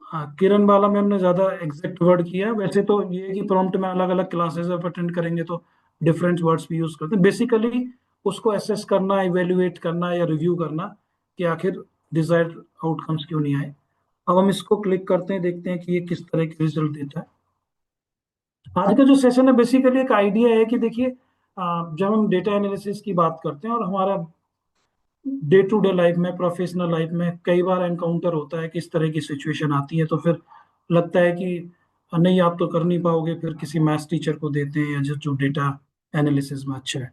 हाँ, किरण बाला मैम ने ज्यादा एग्जैक्ट वर्ड किया। वैसे तो ये है कि प्रॉम्प्ट में अलग अलग क्लासेस आप अटेंड करेंगे तो डिफरेंट वर्ड्स भी यूज करते हैं। बेसिकली उसको एसेस करना, इवेल्युएट करना या रिव्यू करना कि आखिर डिजायर्ड आउटकम्स क्यों नहीं आए। अब हम इसको क्लिक करते हैं, देखते हैं कि ये किस तरह के रिजल्ट देता है। आज का जो सेशन है बेसिकली एक आइडिया है कि देखिए, जब हम डेटा एनालिसिस की बात करते हैं और हमारा डे टू डे लाइफ में, प्रोफेशनल लाइफ में कई बार एनकाउंटर होता है कि इस तरह की सिचुएशन आती है, तो फिर लगता है कि नहीं आप तो कर नहीं पाओगे, फिर किसी मैथ्स टीचर को देते हैं या जो जो डेटा एनालिसिस में अच्छा है।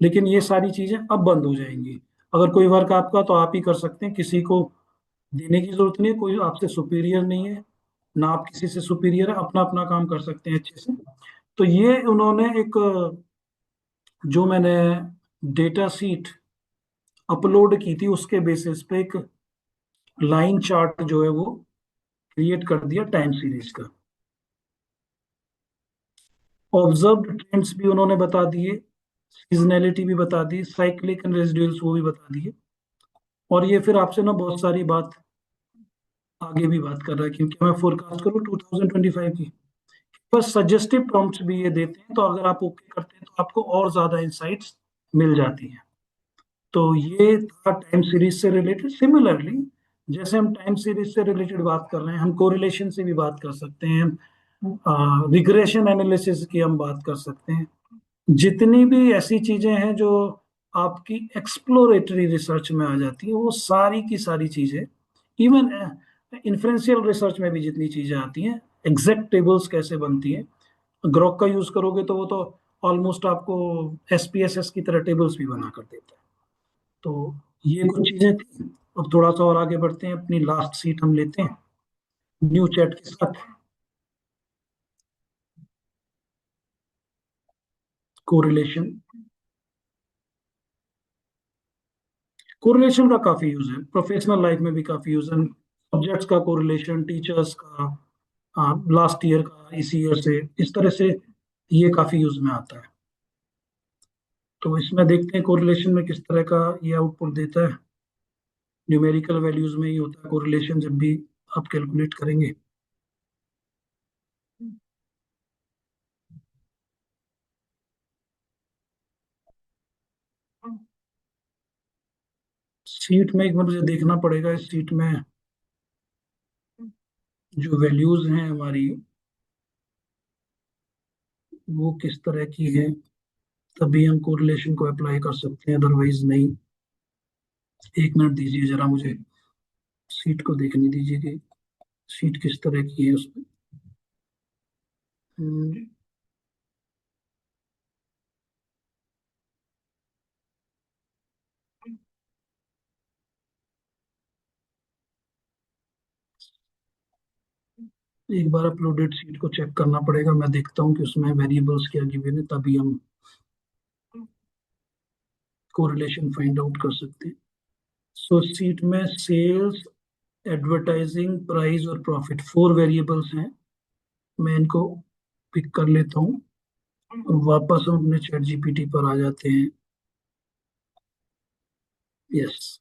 लेकिन ये सारी चीजें अब बंद हो जाएंगी। अगर कोई वर्क आपका तो आप ही कर सकते हैं, किसी को देने की जरूरत नहीं है, कोई आपसे सुपीरियर नहीं है, ना आप किसी से सुपीरियर है, अपना अपना काम कर सकते हैं अच्छे से। तो ये उन्होंने एक, जो मैंने डेटा सीट अपलोड की थी उसके बेसिस पे एक लाइन चार्ट जो है वो क्रिएट कर दिया टाइम सीरीज का। ऑब्जर्व्ड ट्रेंड्स भी उन्होंने बता दिए, सीजनैलिटी भी बता दी, साइक्लिक एंड रेजिडुअल्स वो भी बता दिए। और ये फिर आपसे ना बहुत सारी बात आगे भी बात कर रहा है, क्योंकि मैं फोरकास्ट करूँ 2025 की। बस सजेस्टिव प्रॉम्प्ट्स भी ये देते हैं, तो अगर आप ओके करते हैं तो आपको और ज्यादा इंसाइट्स मिल जाती हैं। तो ये था टाइम सीरीज से रिलेटेड। सिमिलरली जैसे हम टाइम सीरीज से रिलेटेड बात कर रहे हैं, हम कोरिलेशन से भी बात कर सकते हैं, रिग्रेशन एनालिसिस की हम बात कर सकते हैं। जितनी भी ऐसी चीजें हैं जो आपकी एक्सप्लोरेटरी रिसर्च में आ जाती है, वो सारी की सारी चीजें, इवन इन्फ्रेंशियल रिसर्च में भी जितनी चीजें आती हैं, एग्जैक्ट टेबल्स कैसे बनती हैं, ग्रोक का यूज करोगे तो वो तो ऑलमोस्ट आपको एसपीएसएस की तरह टेबल्स भी बना कर देता है। तो ये कुछ चीजें थी। अब थोड़ा सा और आगे बढ़ते हैं, अपनी लास्ट सीट हम लेते हैं न्यू चैट के साथ। कोरिलेशन, कोरिलेशन का काफी यूज है प्रोफेशनल लाइफ में भी, काफी यूज है। सब्जेक्ट्स का कोरिलेशन, टीचर्स का, लास्ट ईयर का इस ईयर से, इस तरह से ये काफी यूज में आता है। तो इसमें देखते हैं कोरिलेशन में किस तरह का ये आउटपुट देता है। न्यूमेरिकल वैल्यूज में ही होता है कोरिलेशन जब भी आप कैलकुलेट करेंगे। सीट में एक बार मुझे देखना पड़ेगा, इस सीट में जो वैल्यूज हैं हमारी वो किस तरह की है, तभी हम कोरिलेशन को अप्लाई कर सकते हैं, अदरवाइज नहीं। एक मिनट दीजिए जरा, मुझे सीट को देखने दीजिए कि सीट किस तरह की है उसमें। हम्म, एक बार अपलोडेड सीट को चेक करना पड़ेगा, मैं देखता हूँ कि उसमें वेरिएबल्स क्या गिवन है, तभी हम कोरिलेशन फाइंड आउट कर सकते हैं। सो सीट में सेल्स, एडवर्टाइजिंग, प्राइस और प्रॉफिट 4 वेरिएबल्स हैं। मैं इनको पिक कर लेता हूँ और वापस हम अपने चैट जीपीटी पर आ जाते हैं। यस,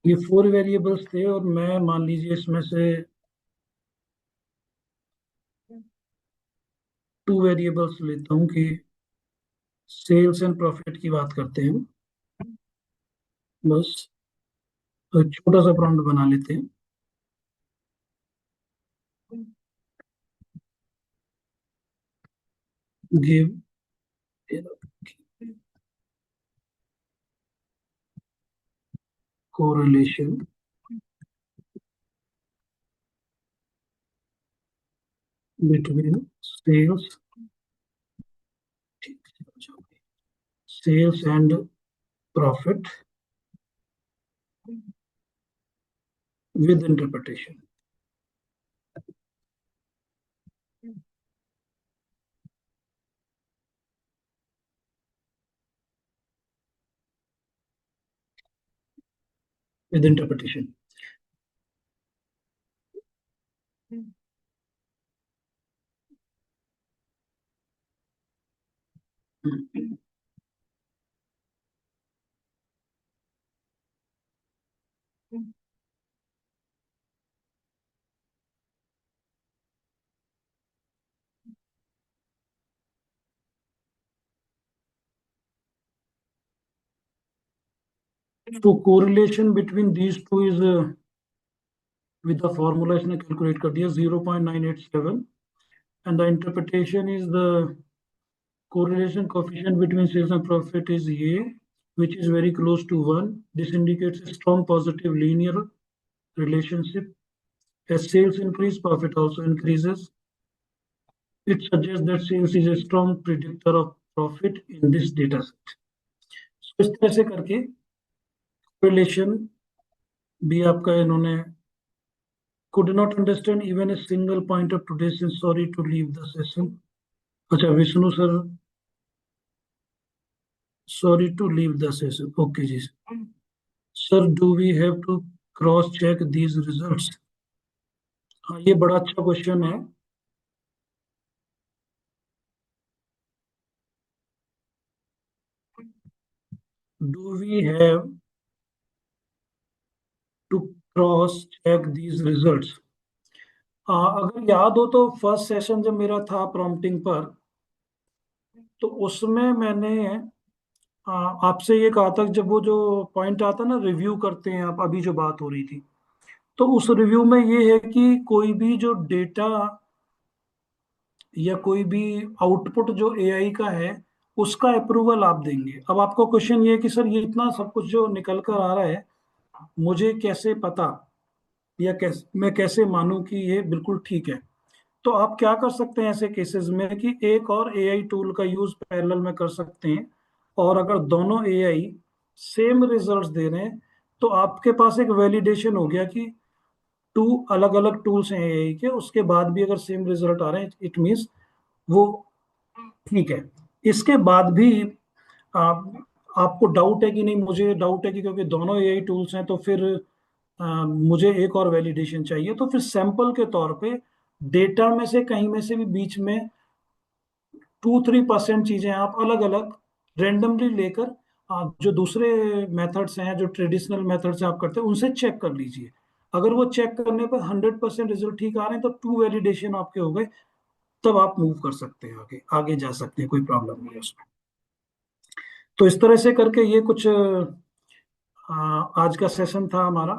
ये 4 वेरिएबल्स थे और मैं मान लीजिए इसमें से 2 वेरिएबल्स लेता हूँ कि सेल्स एंड प्रॉफिट की बात करते हैं। बस तो एक छोटा सा प्रॉम्प्ट बना लेते हैं। Give correlation between sales and profit with interpretation. With interpretation. तो correlation between these two is with the formula इसने कैलकुलेट कर दिया 0.987, and the interpretation is the correlation coefficient between sales and profit is A, which is very close to 1. This indicates a strong positive linear relationship. As sales increase, profit also increases. It suggests that sales is a strong predictor of profit in this data set. So इस तरह से करके correlation भी आपका इन्होंने could not understand even a single point of today's session. Sorry to leave the session. अच्छा Vishnu sir, sorry to leave the session. Okay जी sir, do we have to cross check these results? हाँ, ये बड़ा अच्छा question है। Do we have to cross check these results? अगर याद हो तो फर्स्ट सेशन जब मेरा था प्रॉम्प्टिंग पर, तो उसमें मैंने आपसे ये कहा था कि जब वो जो पॉइंट आता ना रिव्यू करते हैं आप, अभी जो बात हो रही थी, तो उस रिव्यू में ये है कि कोई भी जो डेटा या कोई भी आउटपुट जो एआई का है उसका अप्रूवल आप देंगे। अब आपका क्वेश्चन ये है कि सर ये इतना सब कुछ जो निकल कर आ रहा है मुझे कैसे पता, या मैं कैसे मानूं कि ये बिल्कुल ठीक है। तो आप क्या कर सकते हैं ऐसे केसेस में कि एक और एआई टूल का यूज पैरेलल में कर सकते हैं, और अगर दोनों एआई सेम रिजल्ट्स दे रहे हैं तो आपके पास एक वैलिडेशन हो गया कि टू अलग अलग टूल्स हैं एआई के, उसके बाद भी अगर सेम रिजल्ट आ रहे हैं इट मीन्स वो ठीक है। इसके बाद भी आप आपको डाउट है कि नहीं, मुझे डाउट है कि क्योंकि दोनों एआई टूल्स हैं तो फिर मुझे एक और वैलिडेशन चाहिए, तो फिर सैंपल के तौर पे डेटा में से कहीं में से भी बीच में 2-3% चीजें आप अलग अलग रेंडमली लेकर जो दूसरे मेथड्स हैं, जो ट्रेडिशनल मेथड से आप करते हैं उनसे चेक कर लीजिए। अगर वो चेक करने पर 100% रिजल्ट ठीक आ रहे हैं तो 2 वैलिडेशन आपके हो गए। तब आप मूव कर सकते हैं, आगे आगे जा सकते हैं, कोई प्रॉब्लम नहीं है उसमें। तो इस तरह से करके ये कुछ आज का सेशन था हमारा।